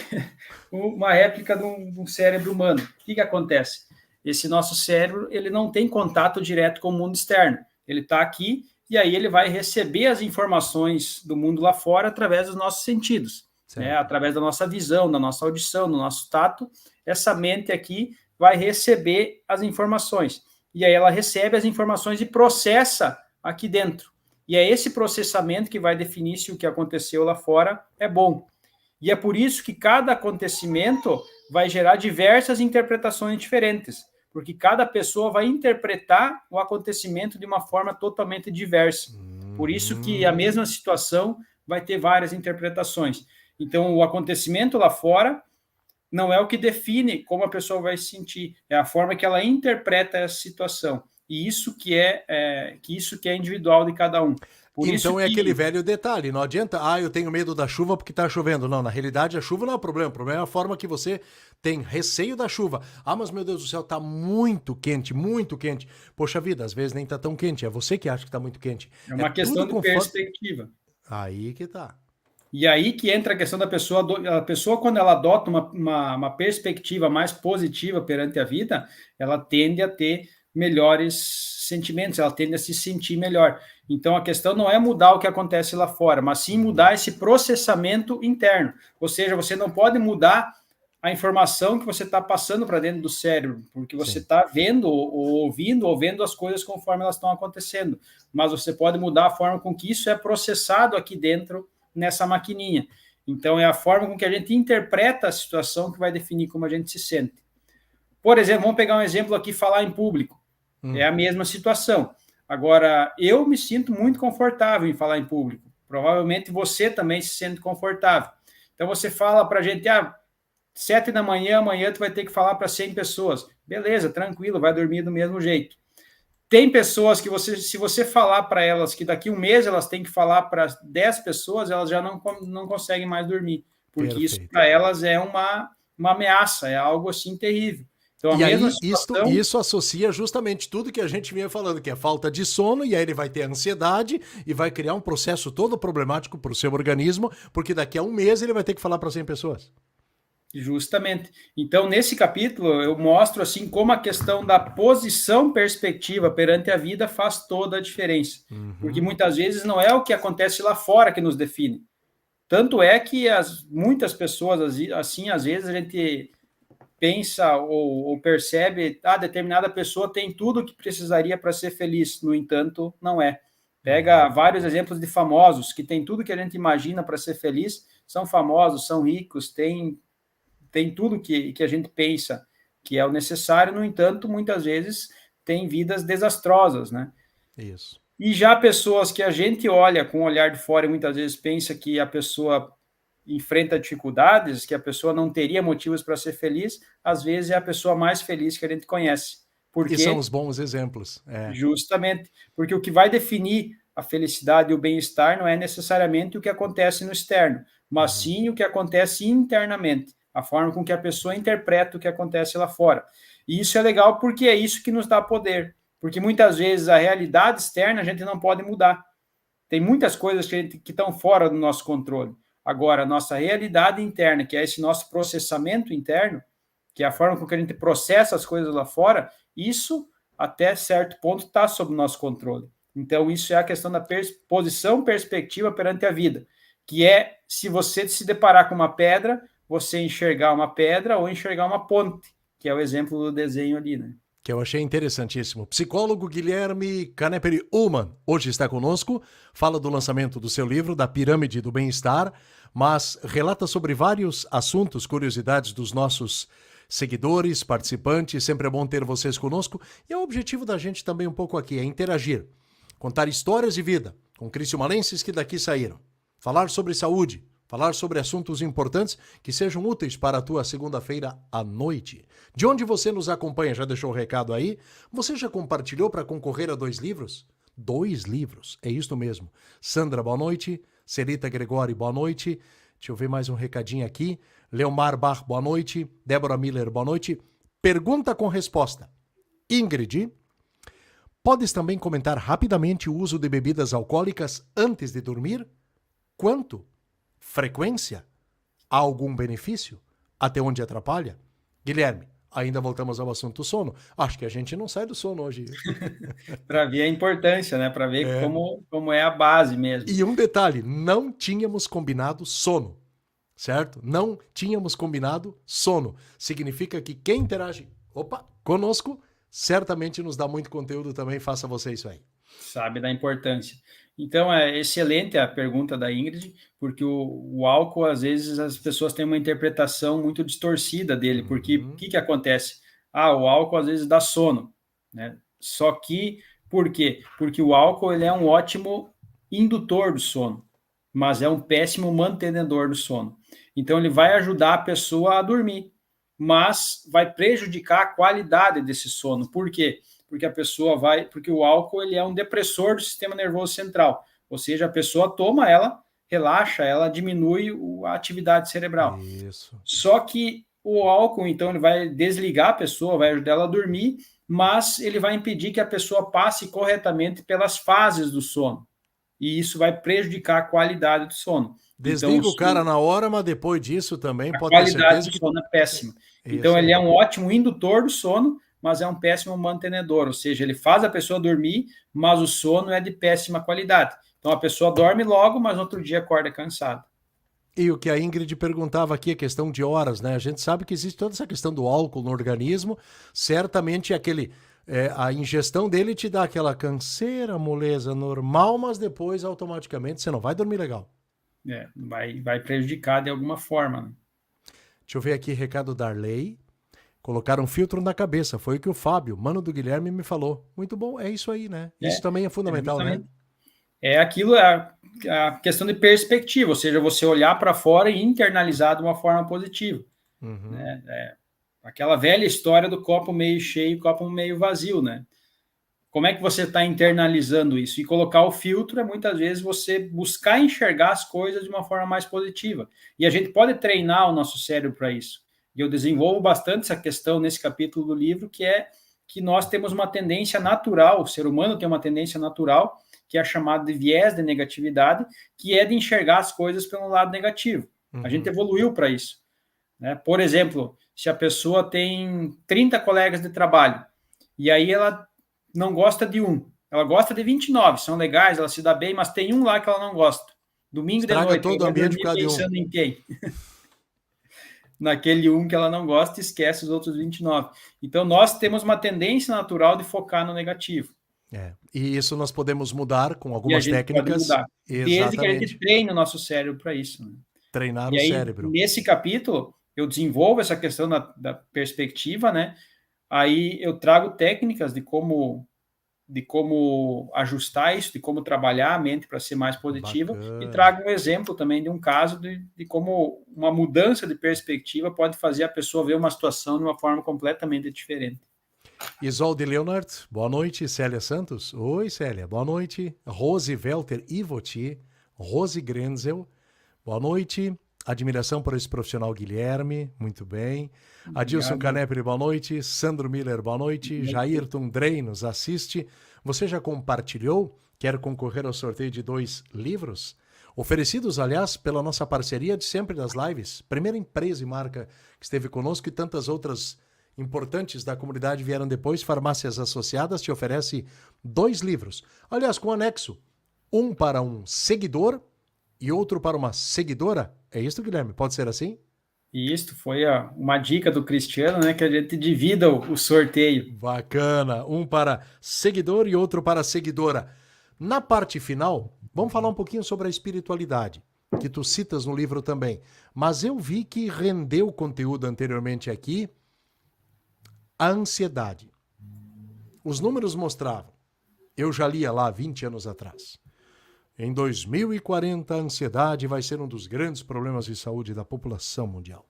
uma réplica de um cérebro humano. O que acontece? Esse nosso cérebro, ele não tem contato direto com o mundo externo. Ele está aqui e aí ele vai receber as informações do mundo lá fora através dos nossos sentidos. Né? Através da nossa visão, da nossa audição, do nosso tato. Essa mente aqui vai receber as informações. E aí ela recebe as informações e processa aqui dentro. E é esse processamento que vai definir se o que aconteceu lá fora é bom. E é por isso que cada acontecimento vai gerar diversas interpretações diferentes, porque cada pessoa vai interpretar o acontecimento de uma forma totalmente diversa. Por isso que a mesma situação vai ter várias interpretações. Então, o acontecimento lá fora não é o que define como a pessoa vai se sentir, é a forma que ela interpreta essa situação. E isso que é individual de cada um. Por então é aquele velho detalhe, não adianta, eu tenho medo da chuva porque está chovendo. Não, na realidade a chuva não é o problema é a forma que você tem receio da chuva. Mas meu Deus do céu, está muito quente, muito quente. Poxa vida, às vezes nem está tão quente, é você que acha que está muito quente. É uma questão de perspectiva. Aí que tá. E aí que entra a questão da pessoa, a pessoa quando ela adota uma perspectiva mais positiva perante a vida, ela tende a ter melhores sentimentos, ela tende a se sentir melhor. Então, a questão não é mudar o que acontece lá fora, mas sim mudar esse processamento interno. Ou seja, você não pode mudar a informação que você está passando para dentro do cérebro, porque você está vendo ou ouvindo as coisas conforme elas estão acontecendo. Mas você pode mudar a forma com que isso é processado aqui dentro nessa maquininha. Então, é a forma com que a gente interpreta a situação que vai definir como a gente se sente. Por exemplo, vamos pegar um exemplo aqui, falar em público. É a mesma situação. Agora, eu me sinto muito confortável em falar em público. Provavelmente você também se sente confortável. Então, você fala para a gente, 7 da manhã, amanhã tu vai ter que falar para 100 pessoas. Beleza, tranquilo, vai dormir do mesmo jeito. Tem pessoas que se você falar para elas que daqui um mês elas têm que falar para 10 pessoas, elas já não conseguem mais dormir. Porque Perfeito. Isso para elas é uma ameaça, é algo assim terrível. Então, e aí, situação... isso associa justamente tudo que a gente vinha falando, que é falta de sono, e aí ele vai ter ansiedade e vai criar um processo todo problemático para o seu organismo, porque daqui a um mês ele vai ter que falar para 100 pessoas. Justamente. Então, nesse capítulo, eu mostro assim como a questão da posição perspectiva perante a vida faz toda a diferença. Porque muitas vezes não é o que acontece lá fora que nos define. Tanto é que muitas pessoas, assim, às vezes a gente pensa ou percebe, determinada pessoa tem tudo o que precisaria para ser feliz. No entanto, não é. Pega vários exemplos de famosos que tem tudo que a gente imagina para ser feliz, são famosos, são ricos, tem tudo que a gente pensa que é o necessário, no entanto, muitas vezes tem vidas desastrosas, né? Isso. E já pessoas que a gente olha com o olhar de fora e muitas vezes pensa que a pessoa enfrenta dificuldades, que a pessoa não teria motivos para ser feliz, às vezes é a pessoa mais feliz que a gente conhece. Porque, e são os bons exemplos. Justamente, porque o que vai definir a felicidade e o bem-estar não é necessariamente o que acontece no externo, mas sim o que acontece internamente, a forma com que a pessoa interpreta o que acontece lá fora. E isso é legal porque é isso que nos dá poder, porque muitas vezes a realidade externa a gente não pode mudar. Tem muitas coisas que estão fora do nosso controle. Agora, a nossa realidade interna, que é esse nosso processamento interno, que é a forma com que a gente processa as coisas lá fora, isso, até certo ponto, está sob o nosso controle. Então, isso é a questão da posição perspectiva perante a vida, que é, se você se deparar com uma pedra, você enxergar uma pedra ou enxergar uma ponte, que é o exemplo do desenho ali, né? Que eu achei interessantíssimo. Psicólogo Guilherme Caneperi Ullmann hoje está conosco, fala do lançamento do seu livro, Da Pirâmide do Bem-Estar, mas relata sobre vários assuntos, curiosidades dos nossos seguidores, participantes. Sempre é bom ter vocês conosco. E o objetivo da gente também um pouco aqui é interagir, contar histórias de vida com criciumalenses que daqui saíram, falar sobre saúde, falar sobre assuntos importantes que sejam úteis para a tua segunda-feira à noite. De onde você nos acompanha, já deixou o recado aí? Você já compartilhou para concorrer a 2 livros? 2 livros, é isso mesmo. Sandra, boa noite. Celita Gregori, boa noite. Deixa eu ver mais um recadinho aqui. Leomar Bach, boa noite. Débora Miller, boa noite. Pergunta com resposta. Ingrid, podes também comentar rapidamente o uso de bebidas alcoólicas antes de dormir? Quanto? Frequência? Há algum benefício? Até onde atrapalha? Guilherme, ainda voltamos ao assunto sono. Acho que a gente não sai do sono hoje. Para ver a importância, né? Para ver como é a base mesmo. E um detalhe, não tínhamos combinado sono, certo? Não tínhamos combinado sono. Significa que quem interage conosco certamente nos dá muito conteúdo também. Faça você isso aí. Sabe da importância. Então, é excelente a pergunta da Ingrid, porque o álcool, às vezes, as pessoas têm uma interpretação muito distorcida dele, porque o que acontece? O álcool, às vezes, dá sono, né? Só que, por quê? Porque o álcool ele é um ótimo indutor do sono, mas é um péssimo mantenedor do sono. Então, ele vai ajudar a pessoa a dormir, mas vai prejudicar a qualidade desse sono. Por quê? Porque o álcool ele é um depressor do sistema nervoso central, ou seja, a pessoa toma ela, relaxa, ela diminui a atividade cerebral. Isso. Só que o álcool, então, ele vai desligar a pessoa, vai ajudar ela a dormir, mas ele vai impedir que a pessoa passe corretamente pelas fases do sono. e isso vai prejudicar a qualidade do sono. Então, Desliga o cara na hora, mas depois disso também a pode ter qualidade certeza do que... sono é péssima. Então, Isso ele aí. é um ótimo indutor do sono, mas é um péssimo mantenedor, ou seja, ele faz a pessoa dormir, mas o sono é de péssima qualidade. Então, a pessoa dorme logo, mas no outro dia acorda cansada. E o que a Ingrid perguntava aqui, a questão de horas, né? A gente sabe que existe toda essa questão do álcool no organismo, certamente a ingestão dele te dá aquela canseira, moleza normal, mas depois automaticamente você não vai dormir legal. Vai prejudicar de alguma forma, né? Deixa eu ver aqui, recado da Arley. Colocaram um filtro na cabeça, foi o que o Fábio, mano do Guilherme, me falou. Muito bom, é isso aí, né? Isso também é fundamental, né? Aquilo, a questão de perspectiva, ou seja, você olhar para fora e internalizar de uma forma positiva. Né? Aquela velha história do copo meio cheio e copo meio vazio, né? Como é que você está internalizando isso? E colocar o filtro é muitas vezes você buscar enxergar as coisas de uma forma mais positiva. E a gente pode treinar o nosso cérebro para isso. E eu desenvolvo bastante essa questão nesse capítulo do livro, que é que nós temos uma tendência natural, o ser humano tem uma tendência natural, que é chamada de viés de negatividade, que é de enxergar as coisas pelo lado negativo. A gente evoluiu para isso. Né? Por exemplo, se a pessoa tem 30 colegas de trabalho, e aí ela não gosta de um, ela gosta de 29, são legais, ela se dá bem, mas tem um lá que ela não gosta. Domingo Estraga de noite, todo o ambiente por causa de um. pensando em quem? Naquele um que ela não gosta e esquece os outros 29. Então, nós temos uma tendência natural de focar no negativo. E isso nós podemos mudar com algumas e a gente técnicas. Pode mudar, desde que a gente Exatamente. treine o nosso cérebro para isso. Né? Treinar e o aí, cérebro. Nesse capítulo, eu desenvolvo essa questão da perspectiva, né? Aí eu trago técnicas de como ajustar isso, de como trabalhar a mente para ser mais positiva. Bacana. E trago um exemplo também de um caso de como uma mudança de perspectiva pode fazer a pessoa ver uma situação de uma forma completamente diferente. Isolde Leonard, boa noite. Célia Santos, oi Célia, boa noite. Rose Welter Ivoti, Rose Grenzel, boa noite. Admiração por esse profissional Guilherme, muito bem. Adilson Canepri, boa noite. Sandro Miller, boa noite. Jairton Drey nos assiste. Você já compartilhou? Quer concorrer ao sorteio de 2 livros? Oferecidos, aliás, pela nossa parceria de sempre das lives. Primeira empresa e marca que esteve conosco e tantas outras importantes da comunidade vieram depois. Farmácias Associadas te oferece 2 livros. Aliás, com anexo. Um para um seguidor e outro para uma seguidora. É isso, Guilherme? Pode ser assim? E isso foi uma dica do Cristiano, né? Que a gente divida o sorteio. Bacana. Um para seguidor e outro para seguidora. Na parte final, vamos falar um pouquinho sobre a espiritualidade, que tu citas no livro também. Mas eu vi que rendeu conteúdo anteriormente aqui a ansiedade. Os números mostravam. Eu já lia lá 20 anos atrás. Em 2040, a ansiedade vai ser um dos grandes problemas de saúde da população mundial.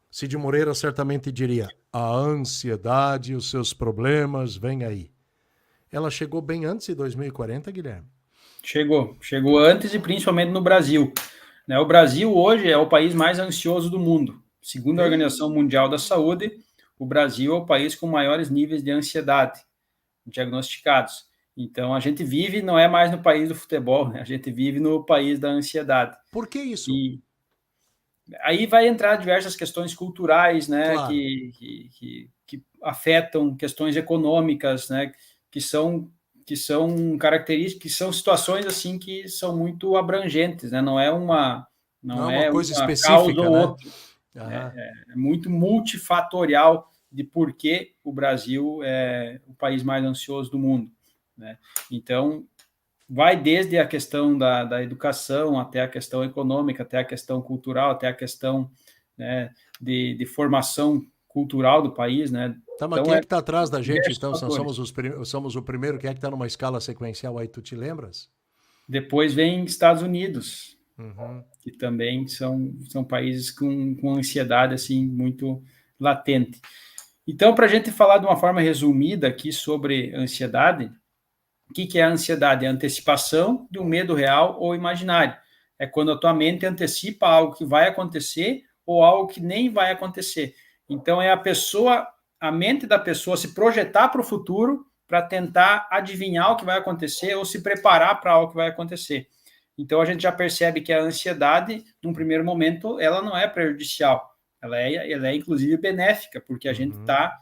Cid Moreira certamente diria, a ansiedade e os seus problemas vêm aí. Ela chegou bem antes de 2040, Guilherme? Chegou antes e principalmente no Brasil. Né? O Brasil hoje é o país mais ansioso do mundo. Segundo a Organização Mundial da Saúde, o Brasil é o país com maiores níveis de ansiedade diagnosticados. Então, a gente vive, não é mais no país do futebol, né? A gente vive no país da ansiedade. Por que isso? E aí vai entrar diversas questões culturais, né? Claro. Que afetam questões econômicas, né? Que são características, que são situações assim que são muito abrangentes, né? Não é uma coisa específica, causa ou né? outra. É muito multifatorial de por que o Brasil é o país mais ansioso do mundo. Né? Então, vai desde a questão da educação, até a questão econômica, até a questão cultural, até a questão, né, de formação cultural do país. Né? Tá, mas então, quem é que está atrás da gente, então? Somos o primeiro, quem é que está numa escala sequencial aí, tu te lembras? Depois vem Estados Unidos, que também são países com ansiedade assim, muito latente. Então, para a gente falar de uma forma resumida aqui sobre ansiedade, o que é a ansiedade? É a antecipação de um medo real ou imaginário. É quando a tua mente antecipa algo que vai acontecer ou algo que nem vai acontecer. Então, é a mente da pessoa se projetar para o futuro para tentar adivinhar o que vai acontecer ou se preparar para algo que vai acontecer. Então, a gente já percebe que a ansiedade, num primeiro momento, ela não é prejudicial, ela é inclusive benéfica, porque a gente está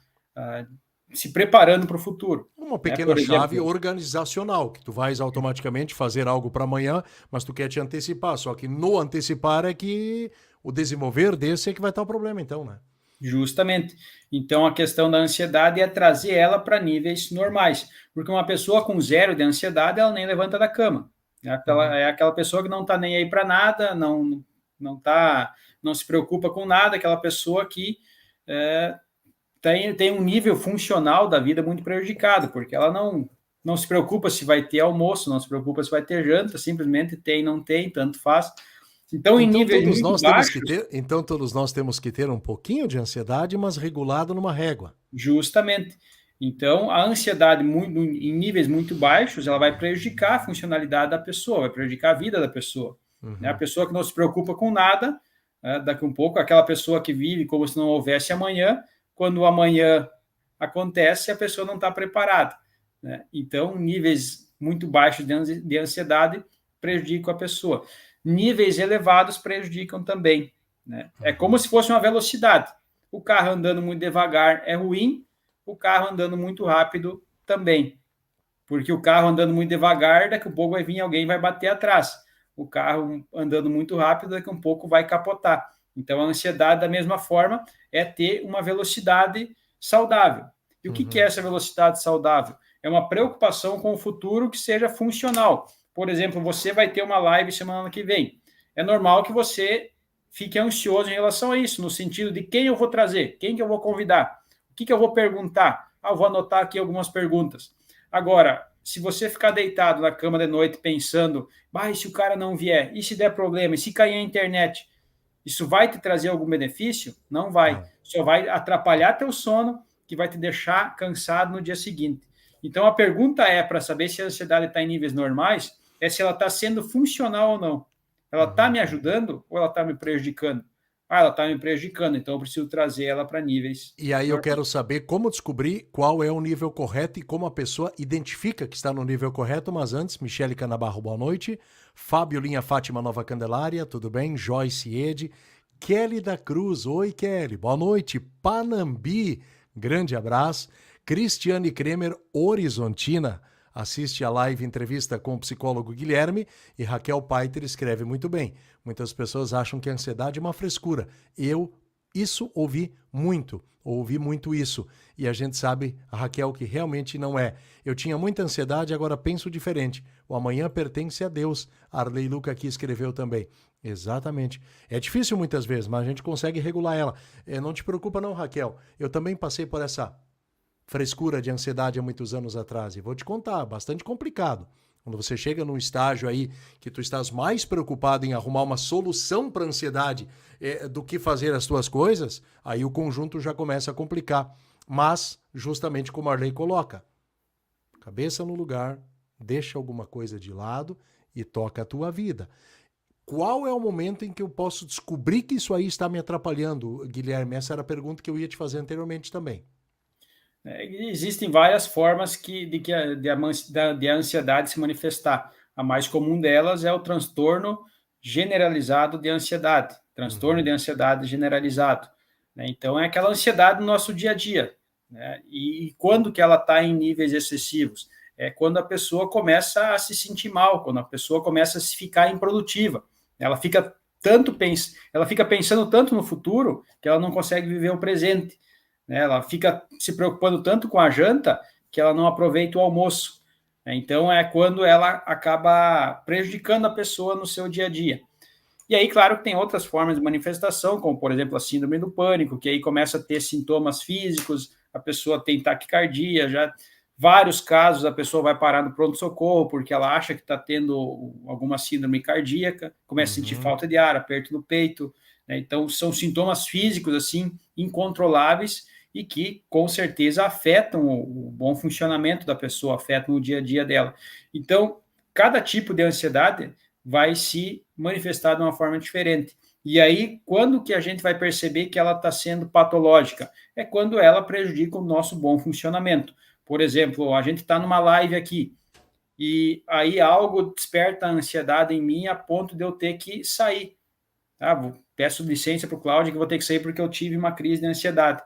se preparando para o futuro. Uma pequena chave organizacional, que tu vais automaticamente fazer algo para amanhã, mas tu quer te antecipar, só que no antecipar é que o desenvolver desse é que vai estar o problema, então, né? Justamente. Então, a questão da ansiedade é trazer ela para níveis normais, porque uma pessoa com 0 de ansiedade, ela nem levanta da cama. É aquela pessoa que não está nem aí para nada, não se preocupa com nada, aquela pessoa que tem um nível funcional da vida muito prejudicado, porque ela não se preocupa se vai ter almoço, não se preocupa se vai ter janta, simplesmente tem, não tem, tanto faz. Então, em níveis muito baixos... Então, todos nós temos que ter um pouquinho de ansiedade, mas regulado numa régua. Justamente. Então, a ansiedade em níveis muito baixos, ela vai prejudicar a funcionalidade da pessoa, vai prejudicar a vida da pessoa. Né? A pessoa que não se preocupa com nada, daqui um pouco, aquela pessoa que vive como se não houvesse amanhã, quando o amanhã acontece, a pessoa não está preparada. Né? Então, níveis muito baixos de ansiedade prejudicam a pessoa. Níveis elevados prejudicam também. Né? É como se fosse uma velocidade. O carro andando muito devagar é ruim, o carro andando muito rápido também. Porque o carro andando muito devagar, daqui a pouco vai vir alguém e vai bater atrás. O carro andando muito rápido, daqui a pouco vai capotar. Então, a ansiedade, da mesma forma, é ter uma velocidade saudável. E o que é essa velocidade saudável? É uma preocupação com o futuro que seja funcional. Por exemplo, você vai ter uma live semana que vem. É normal que você fique ansioso em relação a isso, no sentido de quem eu vou trazer, quem que eu vou convidar, o que eu vou perguntar. Eu vou anotar aqui algumas perguntas. Agora, se você ficar deitado na cama de noite pensando, e se o cara não vier? E se der problema? E se cair a internet? Isso vai te trazer algum benefício? Não vai. Não. Só vai atrapalhar teu sono, que vai te deixar cansado no dia seguinte. Então, a pergunta para saber se a ansiedade está em níveis normais, é se ela está sendo funcional ou não. Ela está me ajudando ou ela está me prejudicando? Ela está me prejudicando, então eu preciso trazer ela para níveis. E aí eu quero saber como descobrir qual é o nível correto e como a pessoa identifica que está no nível correto. Mas antes, Michele Canabarro, boa noite. Fábio Linha Fátima Nova Candelária, tudo bem? Joyce Ede. Kelly da Cruz, oi Kelly, boa noite. Panambi, grande abraço. Cristiane Kremer, Horizontina, assiste a live entrevista com o psicólogo Guilherme. E Raquel Paiter escreve muito bem. Muitas pessoas acham que a ansiedade é uma frescura. Ouvi muito isso. E a gente sabe, a Raquel, que realmente não é. Eu tinha muita ansiedade, agora penso diferente. O amanhã pertence a Deus. Arley Luca aqui escreveu também. Exatamente. É difícil muitas vezes, mas a gente consegue regular ela. Não te preocupa não, Raquel. Eu também passei por essa frescura de ansiedade há muitos anos atrás. E vou te contar, bastante complicado. Quando você chega num estágio aí que tu estás mais preocupado em arrumar uma solução para a ansiedade do que fazer as tuas coisas, aí o conjunto já começa a complicar. Mas, justamente como a Arley coloca, cabeça no lugar, deixa alguma coisa de lado e toca a tua vida. Qual é o momento em que eu posso descobrir que isso aí está me atrapalhando, Guilherme? Essa era a pergunta que eu ia te fazer anteriormente também. Existem várias formas de a ansiedade se manifestar. A mais comum delas é o transtorno generalizado de ansiedade, transtorno de ansiedade generalizado. Né? Então, é aquela ansiedade no nosso dia a dia. Né? E quando que ela está em níveis excessivos? É quando a pessoa começa a se sentir mal, quando a pessoa começa a se ficar improdutiva. Ela fica pensando tanto no futuro que ela não consegue viver o presente. Ela fica se preocupando tanto com a janta que ela não aproveita o almoço. Então, é quando ela acaba prejudicando a pessoa no seu dia a dia. E aí, claro que tem outras formas de manifestação, como, por exemplo, a síndrome do pânico, que aí começa a ter sintomas físicos, a pessoa tem taquicardia, já vários casos a pessoa vai parar no pronto-socorro porque ela acha que está tendo alguma síndrome cardíaca, começa a sentir falta de ar, aperto no peito. Então, são sintomas físicos, assim, incontroláveis e que, com certeza, afetam o bom funcionamento da pessoa, afetam o dia a dia dela. Então, cada tipo de ansiedade vai se manifestar de uma forma diferente. E aí, quando que a gente vai perceber que ela está sendo patológica? É quando ela prejudica o nosso bom funcionamento. Por exemplo, a gente está numa live aqui, e aí algo desperta a ansiedade em mim a ponto de eu ter que sair. Tá? Peço licença para o Cláudio que vou ter que sair porque eu tive uma crise de ansiedade.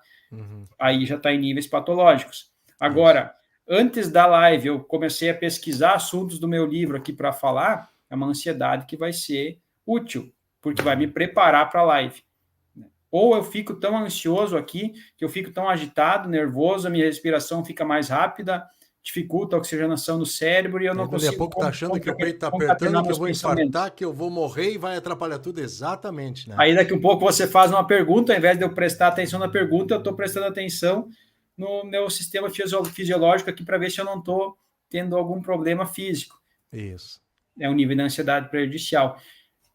Aí já está em níveis patológicos. Agora, antes da live, eu comecei a pesquisar assuntos do meu livro aqui para falar, é uma ansiedade que vai ser útil, porque vai me preparar para a live. Ou eu fico tão ansioso aqui, que eu fico tão agitado, nervoso, a minha respiração fica mais rápida, dificulta a oxigenação do cérebro e eu não consigo... Daqui a pouco tá achando que o peito tá apertando, que eu vou infartar, que eu vou morrer e vai atrapalhar tudo. Exatamente, né? Aí daqui a pouco você faz uma pergunta, ao invés de eu prestar atenção na pergunta, eu estou prestando atenção no meu sistema fisiológico aqui para ver se eu não estou tendo algum problema físico. Isso. É um nível de ansiedade prejudicial.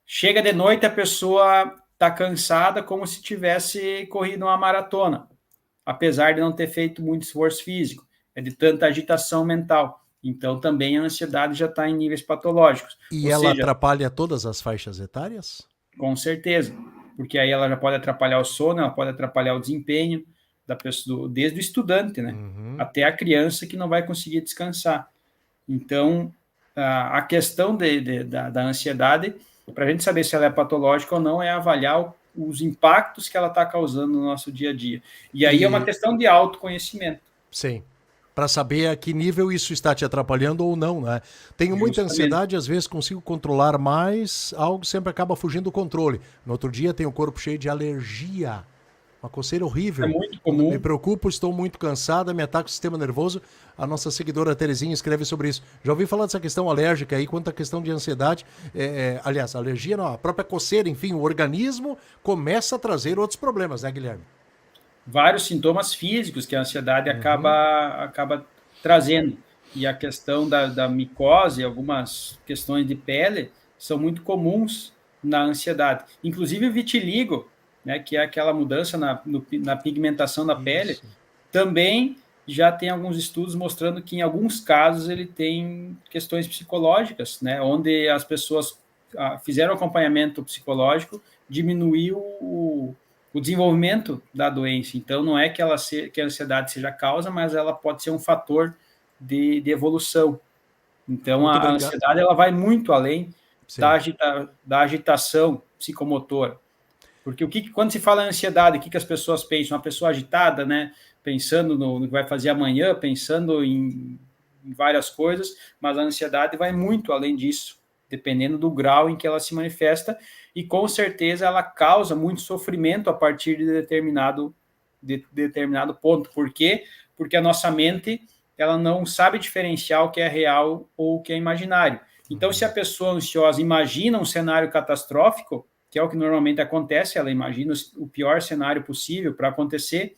Chega de noite, a pessoa está cansada como se tivesse corrido uma maratona, apesar de não ter feito muito esforço físico. É de tanta agitação mental. Então, também a ansiedade já está em níveis patológicos. E ela atrapalha todas as faixas etárias? Com certeza, porque aí ela já pode atrapalhar o sono, ela pode atrapalhar o desempenho da pessoa, desde o estudante, né? Até a criança que não vai conseguir descansar. Então, a questão da ansiedade, para a gente saber se ela é patológica ou não, é avaliar os impactos que ela está causando no nosso dia a dia. E aí é uma questão de autoconhecimento. Sim. Para saber a que nível isso está te atrapalhando ou não, né? Tenho muita ansiedade, às vezes consigo controlar, mas algo sempre acaba fugindo do controle. No outro dia tenho o corpo cheio de alergia, uma coceira horrível. É muito comum. Me preocupo, estou muito cansada, me ataca o sistema nervoso. A nossa seguidora Terezinha escreve sobre isso. Já ouvi falar dessa questão alérgica aí, quanto à questão de ansiedade. Aliás, alergia não, a própria coceira, enfim, o organismo começa a trazer outros problemas, né, Guilherme? Vários sintomas físicos que a ansiedade acaba trazendo. E a questão da micose, algumas questões de pele, são muito comuns na ansiedade. Inclusive o vitiligo, né, que é aquela mudança na pigmentação da pele, também já tem alguns estudos mostrando que, em alguns casos, ele tem questões psicológicas, né, onde as pessoas fizeram acompanhamento psicológico, diminuiu o desenvolvimento da doença. Então, não é que a ansiedade seja a causa, mas ela pode ser um fator de evolução. Então, a ansiedade ela vai muito além da agitação psicomotora. Porque quando se fala em ansiedade, o que as pessoas pensam? Uma pessoa agitada, né? Pensando no que vai fazer amanhã, pensando em várias coisas, mas a ansiedade vai muito além disso, dependendo do grau em que ela se manifesta, e com certeza ela causa muito sofrimento a partir de determinado ponto. Por quê? Porque a nossa mente ela não sabe diferenciar o que é real ou o que é imaginário. Então, se a pessoa ansiosa imagina um cenário catastrófico, que é o que normalmente acontece, ela imagina o pior cenário possível para acontecer,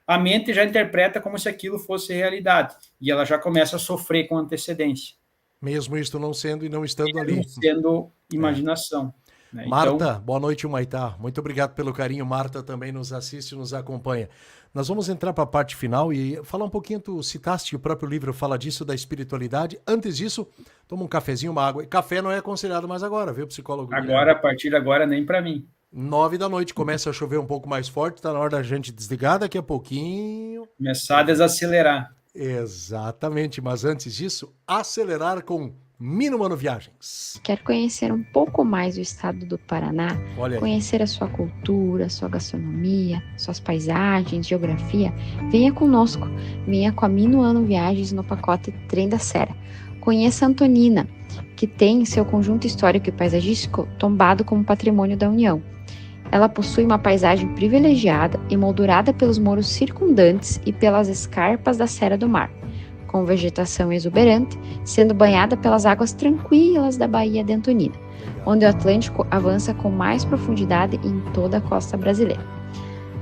a mente já interpreta como se aquilo fosse realidade, e ela já começa a sofrer com antecedência. Mesmo isto não sendo e não estando ali. Não sendo imaginação. Né? Marta, então, boa noite, Humaitá. Muito obrigado pelo carinho. Marta também nos assiste e nos acompanha. Nós vamos entrar para a parte final e falar um pouquinho, tu citaste, o próprio livro fala disso, da espiritualidade. Antes disso, toma um cafezinho, uma água. Café não é aconselhado mais agora, viu, psicólogo? Agora, a partir de agora, nem para mim. 9 da noite, começa a chover um pouco mais forte, tá na hora da gente desligar, daqui a pouquinho... Começar a desacelerar. Exatamente, mas antes disso, acelerar com Minuano Viagens. Quer conhecer um pouco mais do estado do Paraná? Conhecer a sua cultura, sua gastronomia, suas paisagens, geografia? Venha conosco, venha com a Minuano Viagens no pacote Trem da Serra. Conheça Antonina, que tem seu conjunto histórico e paisagístico tombado como patrimônio da União. Ela possui uma paisagem privilegiada, emoldurada pelos morros circundantes e pelas escarpas da Serra do Mar, com vegetação exuberante, sendo banhada pelas águas tranquilas da Baía de Antonina, onde o Atlântico avança com mais profundidade em toda a costa brasileira.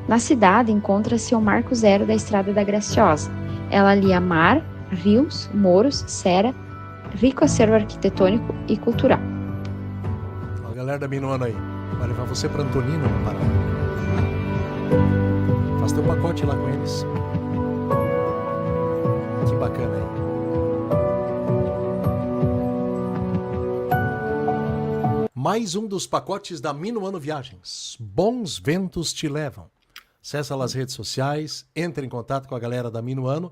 Na cidade encontra-se o Marco Zero da Estrada da Graciosa. Ela alia mar, rios, morros, serra, rico acervo arquitetônico e cultural. A galera da Minuano aí. Vai levar você para Antonina, no Paraná. Faz teu pacote lá com eles. Que bacana aí. Mais um dos pacotes da Minuano Viagens. Bons ventos te levam. Acesse lá as redes sociais, entre em contato com a galera da Minuano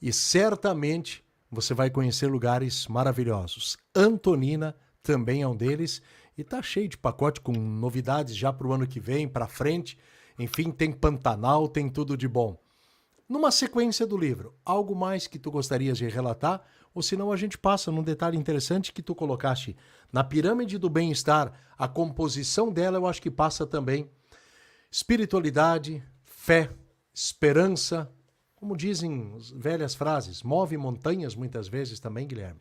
e certamente você vai conhecer lugares maravilhosos. Antonina também é um deles e tá cheio de pacote com novidades já para o ano que vem, para frente. Enfim, tem Pantanal, tem tudo de bom. Numa sequência do livro, algo mais que tu gostarias de relatar? Ou senão a gente passa num detalhe interessante que tu colocaste na pirâmide do bem-estar, a composição dela eu acho que passa também espiritualidade, fé, esperança, como dizem as velhas frases, move montanhas muitas vezes também, Guilherme.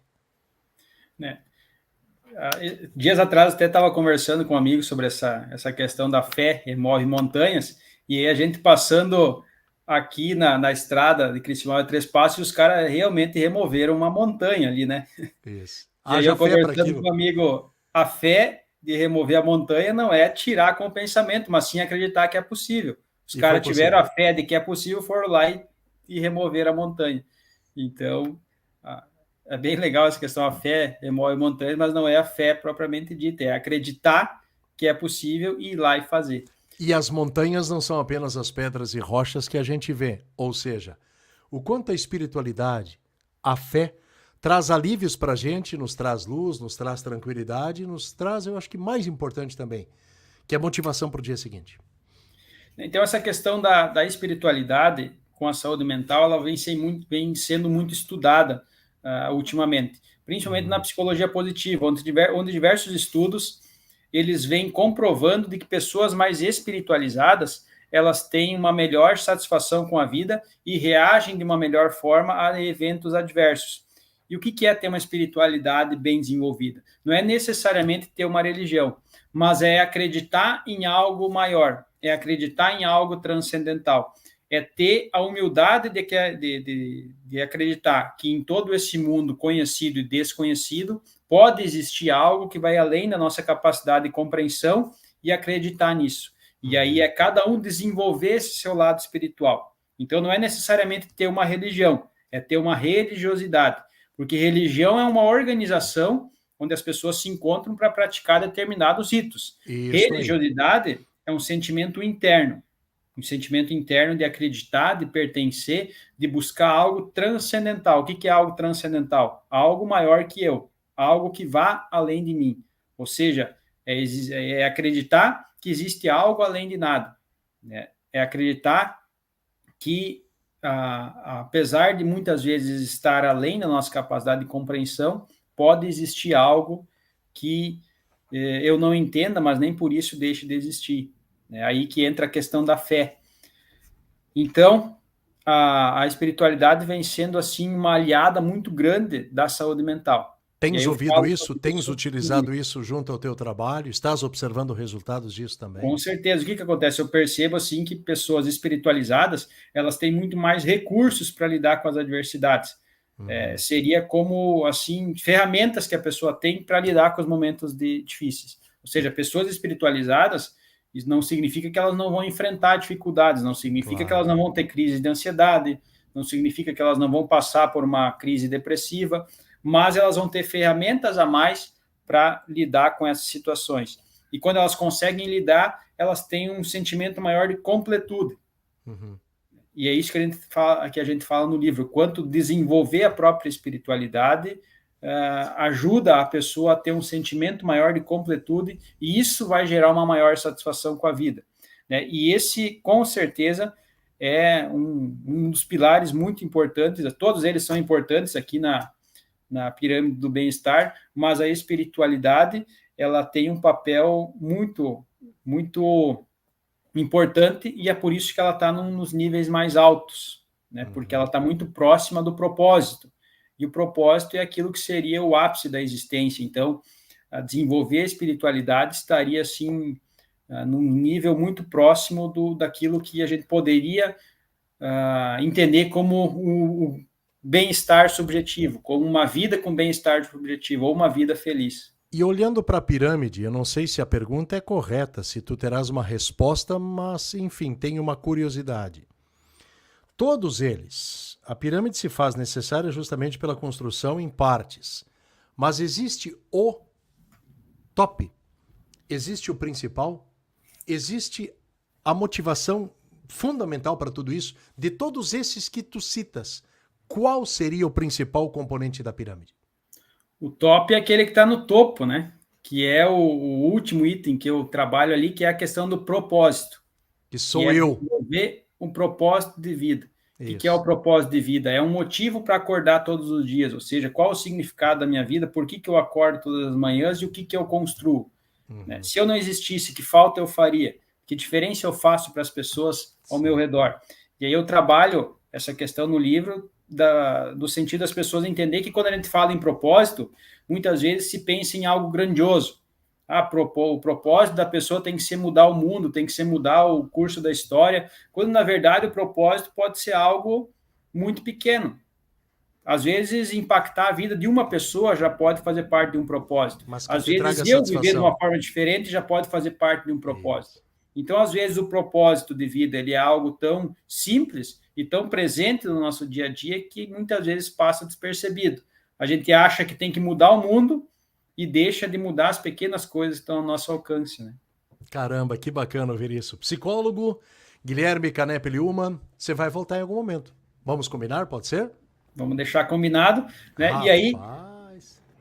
Dias atrás até estava conversando com um amigo sobre essa questão da fé, move montanhas, e aí a gente passando aqui na estrada de Criciúma Três Passos, os caras realmente removeram uma montanha ali, né? Isso. E aí eu conversando com um amigo, a fé de remover a montanha não é tirar com o pensamento, mas sim acreditar que é possível. Os caras tiveram a fé de que é possível, foram lá e removeram a montanha. Então, é bem legal essa questão, a fé remove montanhas, mas não é a fé propriamente dita, é acreditar que é possível e ir lá e fazer. E as montanhas não são apenas as pedras e rochas que a gente vê, ou seja, o quanto a espiritualidade, a fé, traz alívios para a gente, nos traz luz, nos traz tranquilidade, nos traz, eu acho que mais importante também, que é motivação para o dia seguinte. Então, essa questão da espiritualidade com a saúde mental, ela vem sendo muito estudada ultimamente, principalmente na psicologia positiva, onde diversos estudos eles vêm comprovando de que pessoas mais espiritualizadas, elas têm uma melhor satisfação com a vida e reagem de uma melhor forma a eventos adversos. E o que é ter uma espiritualidade bem desenvolvida? Não é necessariamente ter uma religião, mas é acreditar em algo maior, é acreditar em algo transcendental, é ter a humildade de acreditar que em todo esse mundo conhecido e desconhecido pode existir algo que vai além da nossa capacidade de compreensão e acreditar nisso. E aí é cada um desenvolver esse seu lado espiritual. Então não é necessariamente ter uma religião, é ter uma religiosidade. Porque religião é uma organização onde as pessoas se encontram para praticar determinados ritos. Religiosidade é um sentimento interno de acreditar, de pertencer, de buscar algo transcendental. O que é algo transcendental? Algo maior que eu, algo que vá além de mim. Ou seja, é acreditar que existe algo além de nada. Né? É acreditar que apesar de muitas vezes estar além da nossa capacidade de compreensão, pode existir algo que eu não entenda, mas nem por isso deixe de existir. É aí que entra a questão da fé. Então, a espiritualidade vem sendo, assim, uma aliada muito grande da saúde mental. Tens ouvido isso? Tens utilizado isso junto ao teu trabalho? Estás observando resultados disso também? Com certeza. O que acontece? Eu percebo, assim, que pessoas espiritualizadas, elas têm muito mais recursos para lidar com as adversidades. Seria como, assim, ferramentas que a pessoa tem para lidar com os momentos difíceis. Ou seja, pessoas espiritualizadas, isso não significa que elas não vão enfrentar dificuldades, não significa que elas não vão ter crise de ansiedade, não significa que elas não vão passar por uma crise depressiva, mas elas vão ter ferramentas a mais para lidar com essas situações. E quando elas conseguem lidar, elas têm um sentimento maior de completude. E é isso que a gente fala no livro, quanto desenvolver a própria espiritualidade ajuda a pessoa a ter um sentimento maior de completude, e isso vai gerar uma maior satisfação com a vida. Né? E esse, com certeza, é um dos pilares muito importantes, todos eles são importantes aqui na pirâmide do bem-estar, mas a espiritualidade, ela tem um papel muito, muito importante, e é por isso que ela está nos níveis mais altos, né? Porque ela está muito próxima do propósito, e o propósito é aquilo que seria o ápice da existência. Então, a desenvolver a espiritualidade estaria, assim, num nível muito próximo daquilo que a gente poderia entender como o bem-estar subjetivo, como uma vida com bem-estar subjetivo, ou uma vida feliz. E olhando para a pirâmide, eu não sei se a pergunta é correta, se tu terás uma resposta, mas, enfim, tenho uma curiosidade. Todos eles, a pirâmide se faz necessária justamente pela construção em partes, mas existe o top, existe o principal, existe a motivação fundamental para tudo isso, de todos esses que tu citas. qual seria o principal componente da pirâmide? O top é aquele que está no topo, né? Que é o último item que eu trabalho ali, que é a questão do propósito. Que sou eu. Desenvolver um propósito de vida. O que é o propósito de vida? É um motivo para acordar todos os dias, ou seja, qual o significado da minha vida, por que eu acordo todas as manhãs e o que eu construo. Né? Se eu não existisse, que falta eu faria? Que diferença eu faço para as pessoas ao meu redor? E aí eu trabalho essa questão no livro do sentido das pessoas entender que quando a gente fala em propósito, muitas vezes se pensa em algo grandioso. O propósito da pessoa tem que ser mudar o mundo, tem que ser mudar o curso da história, quando na verdade o propósito pode ser algo muito pequeno. Às vezes, impactar a vida de uma pessoa já pode fazer parte de um propósito. Às vezes, eu viver de uma forma diferente já pode fazer parte de um propósito. Então, às vezes, o propósito de vida ele é algo tão simples e tão presente no nosso dia a dia que muitas vezes passa despercebido. A gente acha que tem que mudar o mundo e deixa de mudar as pequenas coisas que estão ao nosso alcance, né? Caramba, que bacana ouvir isso. Psicólogo Guilherme Canepe Ullmann, você vai voltar em algum momento. Vamos combinar, pode ser? Vamos deixar combinado, né? E aí,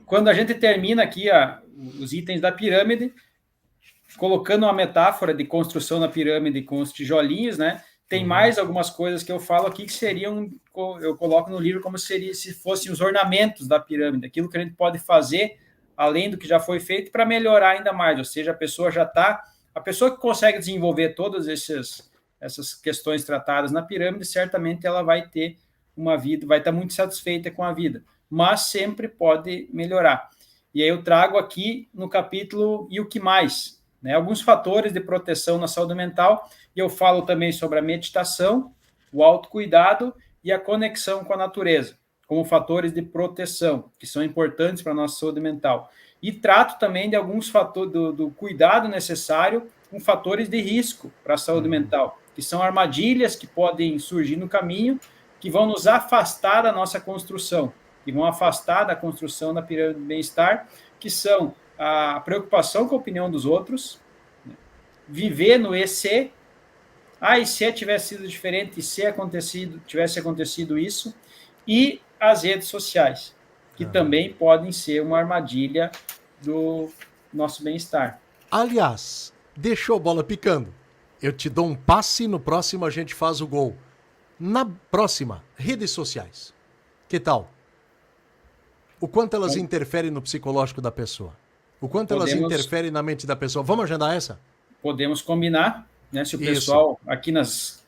quando a gente termina aqui os itens da pirâmide, colocando uma metáfora de construção na pirâmide com os tijolinhos, né? Tem mais algumas coisas que eu falo aqui que seriam, eu coloco no livro como se fossem os ornamentos da pirâmide, aquilo que a gente pode fazer além do que já foi feito para melhorar ainda mais, ou seja, a pessoa que consegue desenvolver todas essas questões tratadas na pirâmide, certamente ela vai ter uma vida, vai estar muito satisfeita com a vida, mas sempre pode melhorar. E aí eu trago aqui no capítulo e o que mais, né? Alguns fatores de proteção na saúde mental, e eu falo também sobre a meditação, o autocuidado e a conexão com a natureza, como fatores de proteção, que são importantes para a nossa saúde mental. E trato também de alguns fatores do cuidado necessário com fatores de risco para a saúde mental, que são armadilhas que podem surgir no caminho, que vão nos afastar da nossa construção, que vão afastar da construção da pirâmide do bem-estar, que são a preocupação com a opinião dos outros, né? Viver no e se, e se tivesse sido diferente, e se tivesse acontecido isso, e as redes sociais, que também podem ser uma armadilha do nosso bem-estar. Aliás, deixou a bola picando. Eu te dou um passe, no próximo a gente faz o gol. Na próxima, redes sociais. Que tal? O quanto elas interferem no psicológico da pessoa? O quanto elas interferem na mente da pessoa? Vamos agendar essa? Podemos combinar, né? Se o pessoal aqui nos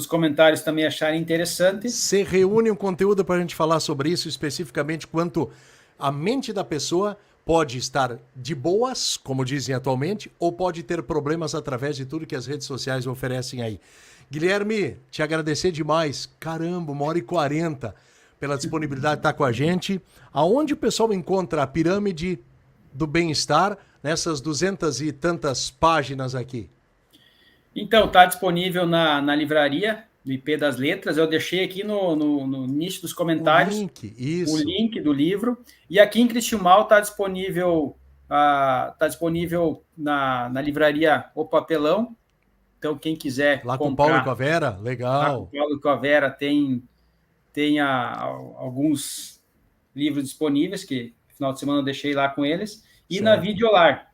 comentários também acharem interessante. Você reúne um conteúdo para a gente falar sobre isso, especificamente quanto a mente da pessoa pode estar de boas, como dizem atualmente, ou pode ter problemas através de tudo que as redes sociais oferecem aí. Guilherme, te agradecer demais. Caramba, 1h40 pela disponibilidade de estar com a gente. Aonde o pessoal encontra a pirâmide do bem-estar nessas 200 e tantas páginas aqui? Então, está disponível na livraria do IP das Letras. Eu deixei aqui no início dos comentários o link do livro. E aqui em Cristiumal está disponível, na livraria O Papelão. Então, quem quiser lá comprar... com o Paulo e com a Vera? Legal. Lá com o Paulo e com a Vera tem alguns livros disponíveis, que no final de semana eu deixei lá com eles. E certo. Na Videolar.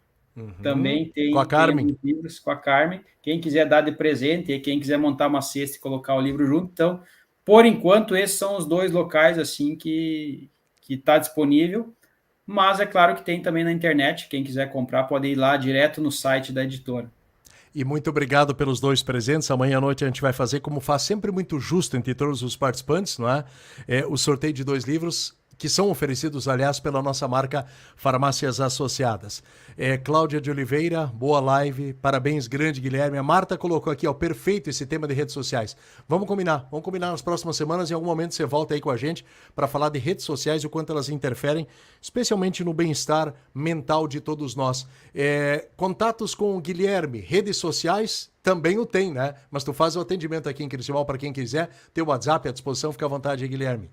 Também tem, com a Carmen. Tem livros com a Carmen. Quem quiser dar de presente e quem quiser montar uma cesta e colocar o livro junto. Então, por enquanto, esses são os dois locais assim que está disponível. Mas é claro que tem também na internet. Quem quiser comprar pode ir lá direto no site da editora. E muito obrigado pelos dois presentes. Amanhã à noite a gente vai fazer, como faz sempre muito justo entre todos os participantes, não é? O sorteio de 2 livros que são oferecidos, aliás, pela nossa marca Farmácias Associadas. Cláudia de Oliveira, boa live, parabéns, grande Guilherme. A Marta colocou aqui, perfeito esse tema de redes sociais. Vamos combinar nas próximas semanas, em algum momento você volta aí com a gente para falar de redes sociais e o quanto elas interferem, especialmente no bem-estar mental de todos nós. Contatos com o Guilherme, redes sociais, também o tem, né? Mas tu faz o atendimento aqui em Cristiumal para quem quiser, tem o WhatsApp à disposição, fica à vontade aí, Guilherme.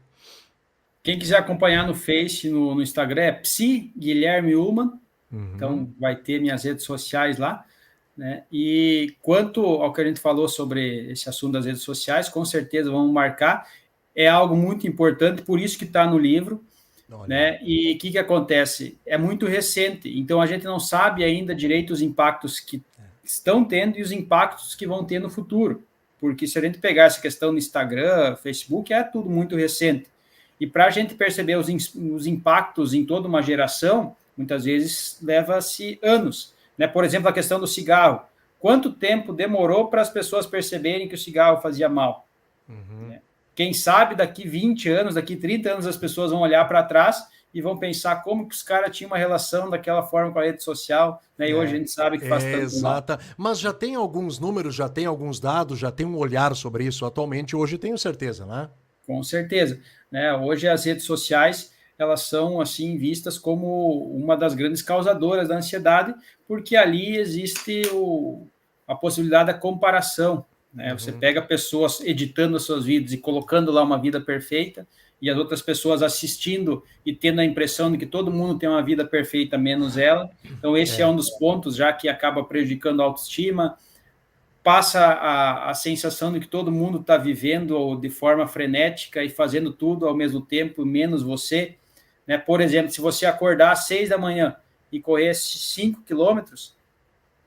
Quem quiser acompanhar no Face, no Instagram, é Psi Guilherme Ullmann. Então, vai ter minhas redes sociais lá. Né? E quanto ao que a gente falou sobre esse assunto das redes sociais, com certeza vamos marcar. é algo muito importante, por isso que está no livro, né? E o que acontece? É muito recente, então a gente não sabe ainda direito os impactos que estão tendo e os impactos que vão ter no futuro, porque se a gente pegar essa questão no Instagram, Facebook, é tudo muito recente. E para a gente perceber os impactos em toda uma geração, muitas vezes leva-se anos, né? Por exemplo, a questão do cigarro. Quanto tempo demorou para as pessoas perceberem que o cigarro fazia mal? Né? Quem sabe daqui 20 anos, daqui 30 anos, as pessoas vão olhar para trás e vão pensar como que os caras tinham uma relação daquela forma com a rede social, né? E hoje a gente sabe que faz tanto mal. Mas já tem alguns números, já tem alguns dados, já tem um olhar sobre isso atualmente, hoje tenho certeza, né? Com certeza, né? Hoje as redes sociais, elas são assim vistas como uma das grandes causadoras da ansiedade, porque ali existe a possibilidade da comparação, né? Você pega pessoas editando os seus vídeos e colocando lá uma vida perfeita, e as outras pessoas assistindo e tendo a impressão de que todo mundo tem uma vida perfeita, menos ela. Então esse é um dos pontos já que acaba prejudicando a autoestima, passa a sensação de que todo mundo está vivendo de forma frenética e fazendo tudo ao mesmo tempo, menos você, né? Por exemplo, se você acordar às 6 da manhã e correr 5 quilômetros,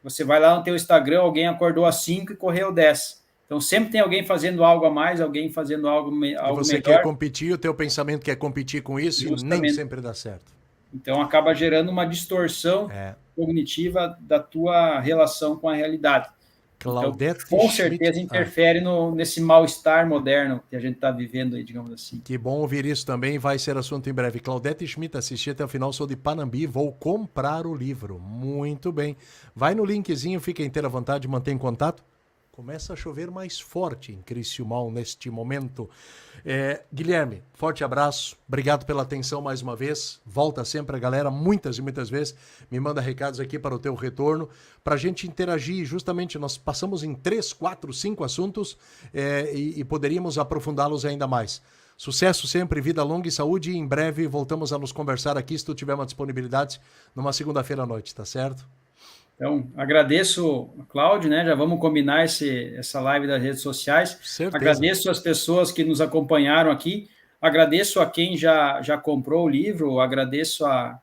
você vai lá no teu Instagram, alguém acordou às 5 e correu 10. Então, sempre tem alguém fazendo algo a mais, alguém fazendo algo melhor. E você quer competir, o teu pensamento quer competir com isso. Justamente. E nem sempre dá certo. Então, acaba gerando uma distorção cognitiva da tua relação com a realidade. Claudete então, com certeza interfere nesse mal-estar moderno que a gente está vivendo aí, digamos assim. Que bom ouvir isso também, vai ser assunto em breve. Claudete Schmidt, assisti até o final, sou de Panambi, vou comprar o livro. Muito bem. Vai no linkzinho, fica inteira à vontade, mantém contato. Começa a chover mais forte em Criciúmal neste momento. Guilherme, forte abraço. Obrigado pela atenção mais uma vez. Volta sempre a galera, muitas e muitas vezes. Me manda recados aqui para o teu retorno, para a gente interagir. Justamente, nós passamos em 3, 4, 5 assuntos e poderíamos aprofundá-los ainda mais. Sucesso sempre, vida longa e saúde. E em breve voltamos a nos conversar aqui, se tu tiver uma disponibilidade, numa segunda-feira à noite, tá certo? Então, agradeço, Cláudio, né? Já vamos combinar essa live das redes sociais. Certeza. Agradeço as pessoas que nos acompanharam aqui. Agradeço a quem já comprou o livro, agradeço a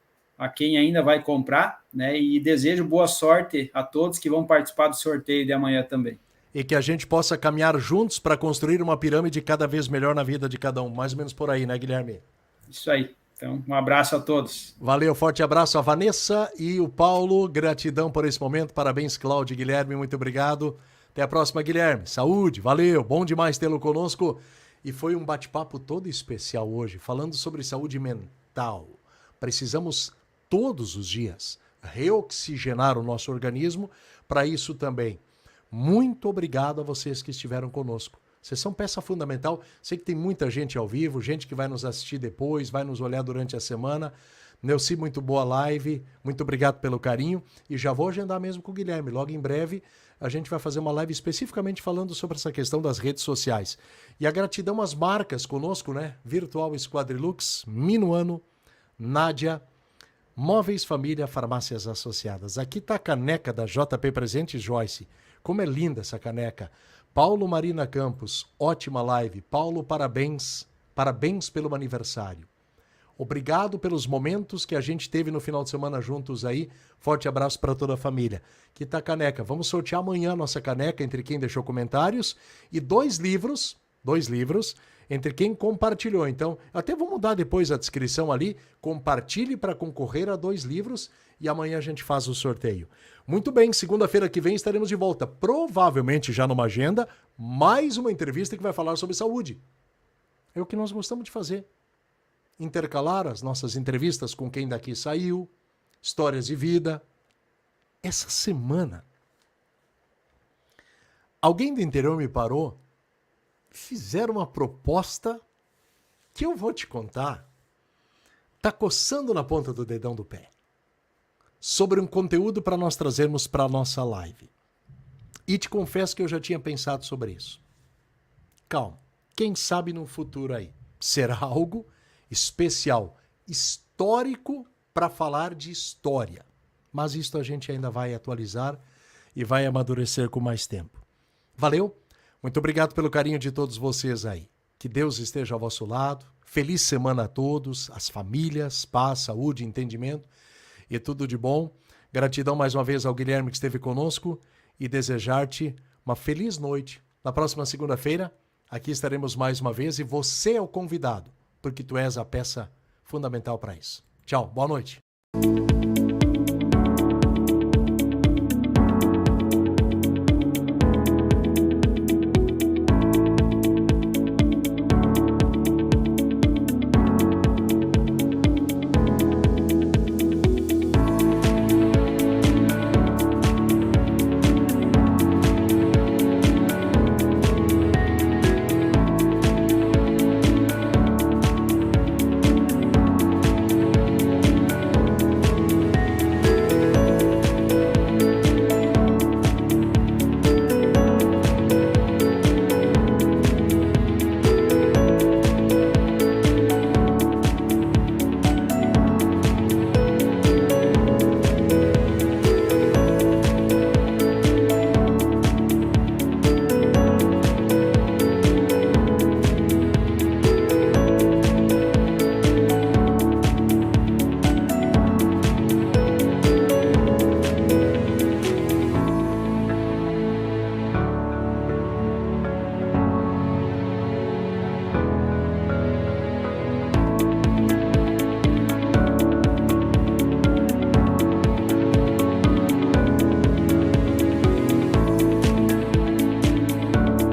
quem ainda vai comprar, né? E desejo boa sorte a todos que vão participar do sorteio de amanhã também. E que a gente possa caminhar juntos para construir uma pirâmide cada vez melhor na vida de cada um. Mais ou menos por aí, né, Guilherme? Isso aí. Então, um abraço a todos. Valeu, forte abraço a Vanessa e o Paulo. Gratidão por esse momento. Parabéns, Cláudio e Guilherme. Muito obrigado. Até a próxima, Guilherme. Saúde, valeu. Bom demais tê-lo conosco. E foi um bate-papo todo especial hoje, falando sobre saúde mental. Precisamos todos os dias reoxigenar o nosso organismo. Para isso também, muito obrigado a vocês que estiveram conosco. Vocês são peça fundamental. Sei que tem muita gente ao vivo, gente que vai nos assistir depois, vai nos olhar durante a semana. Neuci, muito boa live. Muito obrigado pelo carinho. E já vou agendar mesmo com o Guilherme. Logo em breve a gente vai fazer uma live especificamente falando sobre essa questão das redes sociais. E a gratidão às marcas conosco, né? Virtual Squadrilux, Minuano, Nádia, Móveis Família, Farmácias Associadas. Aqui está a caneca da JP Presentes, Joyce. Como é linda essa caneca. Paulo Marina Campos, ótima live. Paulo, parabéns. Parabéns pelo aniversário. Obrigado pelos momentos que a gente teve no final de semana juntos aí. Forte abraço para toda a família. Que tá a caneca. Vamos sortear amanhã a nossa caneca entre quem deixou comentários e 2 livros entre quem compartilhou. Então, até vou mudar depois a descrição ali. Compartilhe para concorrer a 2 livros e amanhã a gente faz o sorteio. Muito bem, segunda-feira que vem estaremos de volta. Provavelmente já numa agenda, mais uma entrevista que vai falar sobre saúde. É o que nós gostamos de fazer. Intercalar as nossas entrevistas com quem daqui saiu, histórias de vida. Essa semana, alguém do interior me parou, fizeram uma proposta que eu vou te contar. Tá coçando na ponta do dedão do pé. Sobre um conteúdo para nós trazermos para a nossa live. E te confesso que eu já tinha pensado sobre isso. Calma, quem sabe no futuro aí será algo especial, histórico para falar de história. Mas isso a gente ainda vai atualizar e vai amadurecer com mais tempo. Valeu? Muito obrigado pelo carinho de todos vocês aí. Que Deus esteja ao vosso lado. Feliz semana a todos, as famílias, paz, saúde, entendimento e tudo de bom. Gratidão mais uma vez ao Guilherme que esteve conosco e desejar-te uma feliz noite. Na próxima segunda-feira, aqui estaremos mais uma vez e você é o convidado, porque tu és a peça fundamental para isso. Tchau, boa noite.